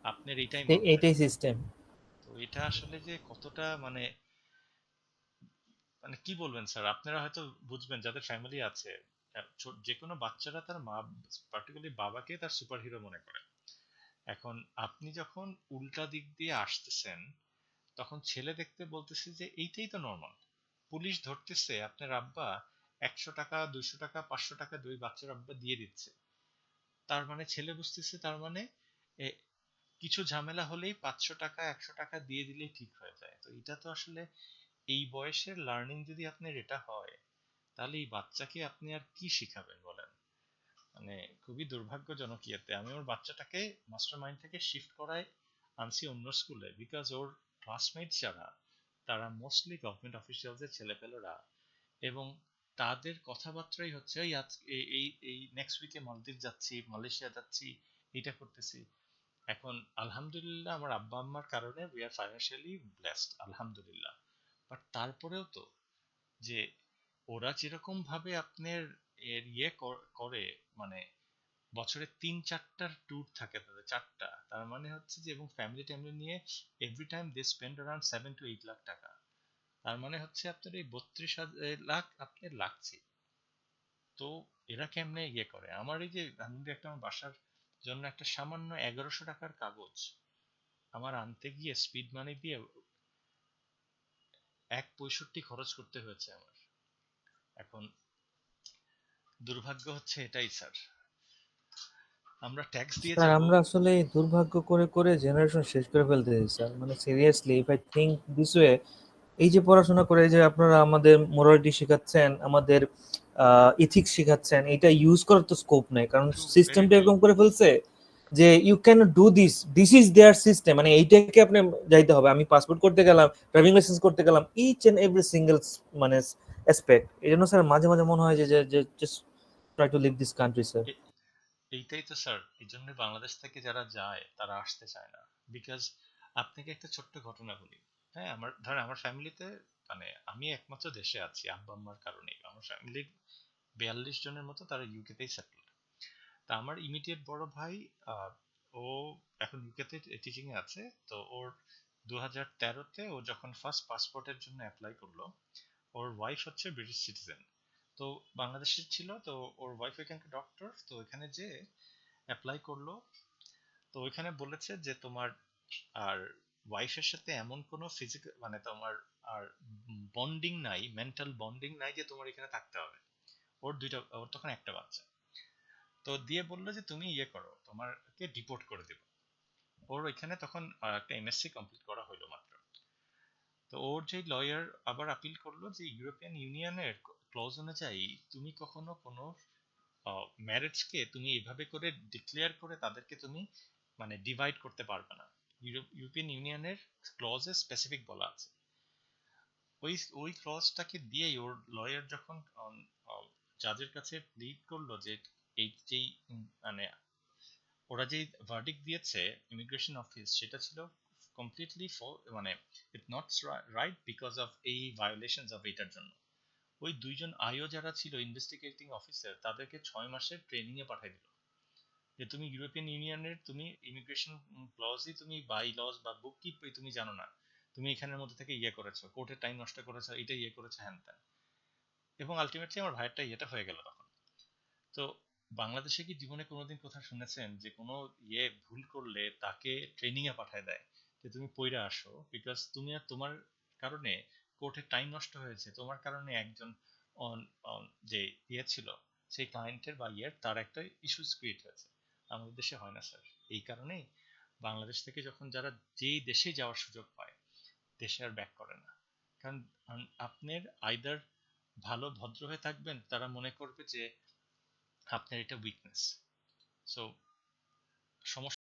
আপনার এইটাই মানতে এইটাই হবে। সিস্টেম। তো এটা আসলে যে কতটা মানে মানে কি বলবেন স্যার, আপনারা হয়তো বুঝবেন যাদের ফ্যামিলি আছে। যে কোনো বাচ্চারা তার মা, পার্টিকুলারলি বাবাকে তার সুপার হিরো মনে করে। এখন আপনি যখন উল্টা দিক দিয়ে আসতেছেন, তখন ছেলে দেখতে বলতেছে যে এইটাই তো নর্মাল। পুলিশ ধরতেছে আপনার আব্বা 100 টাকা 200 টাকা 500 টাকা দুই বাচ্চার আব্বা দিয়ে দিচ্ছে, তার মানে ছেলে বুঝতেছে তার মানে এ, কিছু ঝামেলা হলেই 500 টাকা 100 টাকা দিয়ে দিলেই ঠিক হয়ে যায়। তো এটা তো আসলে এই বয়সের লার্নিং যদি আপনার এটা হয়, তাহলে এই বাচ্চাকে আপনি আর কি শিখাবেন বলেন? মানে খুবই দুর্ভাগ্যজনক ইয়েতে আমি ওর বাচ্চাটাকে মাস্টার মাইন্ড থেকে শিফট করায় আনছি অন্য স্কুলে, বিকজ ওর ক্লাসমেট যারা তারা মোস্টলি গভর্নমেন্ট অফিসিয়ালস এর ছেলেপেলেরা, এবং তাদের কথাবার্তাই হচ্ছে এই আজ এই এই এই নেক্সট উইকে মালদ্বীপ যাচ্ছি, মালয়েশিয়া যাচ্ছি, এটা করতেছি। এখন আলহামদুলিল্লাহ আমার আব্বা আম্মার কারণে উই আর ফাইন্যান্সিয়ালি ব্লেসড, আলহামদুলিল্লাহ। বাট তারপরেও তো যে ওরা যেরকম ভাবে আপনার এর করে, মানে বছরে 3-4টার ট্যুর থাকে তাদের, 4টা, তার মানে হচ্ছে যে এবং ফ্যামিলি ট্যামিলি নিয়ে every time they spend around 7 to 8 lakh টাকা। তার মানে হচ্ছে আপনার এই 32 লাখ আপনার লাগছে। তো এরা কেমনে ইয়ে করে? আমার এই যে আমি যদি একটা আমার বাসার জন্য একটা সামান্য 1100 টাকার কাগজ আমার আনতে গিয়ে স্পিড মানি দিয়ে 1.65 খরচ করতে হয়েছে আমার। এখন দুর্ভাগ্য হচ্ছে এটাই স্যার, আমরা ট্যাক্স দিয়ে স্যার যাব। আমরা আসলে এই দুর্ভাগ্য করে করে জেনারেশন শেষ করে ফেলতেছি স্যার। মানে seriously if I think this way, এই যে পড়াশোনা করে যে আপনারা আমাদের মোরালিটি শেখাচ্ছেন, আমাদের ইথিক্স শেখাচ্ছেন, এটা ইউজ করার তো স্কোপ নেই, কারণ ট্রু, ভেরি সিস্টেমটা ট্রু। এরকম করে ফেলছে যে you can do this, this is their system. মানে এইটাকে আপনি যাইতে হবে। আমি পাসপোর্ট করতে গেলাম, ড্রাইভিং লাইসেন্স করতে গেলাম, ইচ এন্ড এভরি সিঙ্গেল মানে অ্যাসপেক্ট। এই জন্য স্যার মাঝে মাঝে মনে হয় যে just try to leave this country sir. এইটাই তো স্যার, এই জন্য বাংলাদেশ থেকে যারা যায় তারা আসতে চায় না, বিকজ আপনাকে একটা ছোট্ট ঘটনা বলি। হ্যাঁ, ধরেন আমার ফ্যামিলিতে, মানে আমি একমাত্র দেশে আছি আব্বা আম্মার কারণে। আমার ফ্যামিলি 42 জনের মতো, তারা ইউকেতেই সেটেল। তা আমার ইমিডিয়েট বড় ভাই, আহ, ও এখন ইউকেতে টিচিং এ আছে। তো ওর 2013-তে ও যখন ফার্স্ট পাসপোর্টের জন্য অ্যাপ্লাই করলো, ওর ওয়াইফ হচ্ছে ব্রিটিশ সিটিজেন, তো বাংলাদেশের ছিল। তো ওর ওয়াইফ এখানকার ডক্টর, তো এখানে যে অ্যাপ্লাই করলো। তো ওইখানে বলেছে যে তোমার আর ওয়াইফের সাথে এমন কোনো ফিজিক্যাল, মানে তোমার আর বন্ডিং নাই, মেন্টাল বন্ডিং নাই যে তোমার এখানে থাকতে হবে। ওর তখন একটা বাচ্চা। তো দিয়ে বললো যে তুমি ইয়ে করো, তোমাকে ডিপোর্ট করে দেবো। ওর ওইখানে তখন একটা এমএসসি কমপ্লিট করা হলো মাত্র। তো ওর যে লয়ার আবার আপিল করলো যে ইউরোপিয়ান ইউনিয়নের ক্লজ অনুযায়ী তুমি কখনো কোনো ম্যারেজকে তুমি এভাবে করে ডিক্লেয়ার করে তাদেরকে তুমি মানে ডিভাইড করতে পারবে না। ইউরোপিয়ান ইউনিয়নের ক্লজে স্পেসিফিক বলা আছে। ওই ওই ক্লজটাকে দিয়েই ওর লয়ার যখন জাজের কাছে প্লিড করলো যে এই যেই মানে ওরা যেই ভার্ডিক্ট দিয়েছে ইমিগ্রেশন অফিস, সেটা ছিল কমপ্লিটলি মানে it not right because of এই ভায়োলেশনস অফ এটার জন্য। ওই দুইজন আইও যারা ছিল ইনভেস্টিগেটিং অফিসার, তাদেরকে 6 মাসের ট্রেনিং এ পাঠিয়ে দিল যে তুমি ইউরোপিয়ান ইউনিয়নের তুমি ইমিগ্রেশন ক্লজই তুমি বাই লজ বা বুক কিপই তুমি জানো না, তুমি এখানের মধ্যে থেকে ইয়ে করেছো, কোর্টের টাইম নষ্ট করেছো, এটা ইয়ে করেছো, হ্যান ত্যান। এবং আলটিমেটলি আমার ভাইয়েরটা ইয়েটা হয়ে গেল তখন। তো বাংলাদেশে কি জীবনে কোনোদিন কোথাও শুনেছেন যে কোনো ইয়ে ভুল করলে তাকে ট্রেনিং এ পাঠায় দেয় যে তুমি পইরা আসো, বিকজ তুমি আর তোমার কারণে কোর্টের টাইম নষ্ট হয়েছে, তোমার কারণে একজন যে ইয়ে ছিল সেই ক্লায়েন্টের বা ইয়ের তার একটা ইস্যুস ক্রিয়েট হয়েছে। আমাদের দেশে হয় না স্যার। এই কারণেই বাংলাদেশ থেকে যখন যারা যেই দেশে যাওয়ার সুযোগ পায়, দেশে আর ব্যাক করে না। কারণ আপনার আইদার ভালো ভদ্র হয়ে থাকবেন, তারা মনে করবে যে আপনার এটা উইকনেস। সো সমস্যা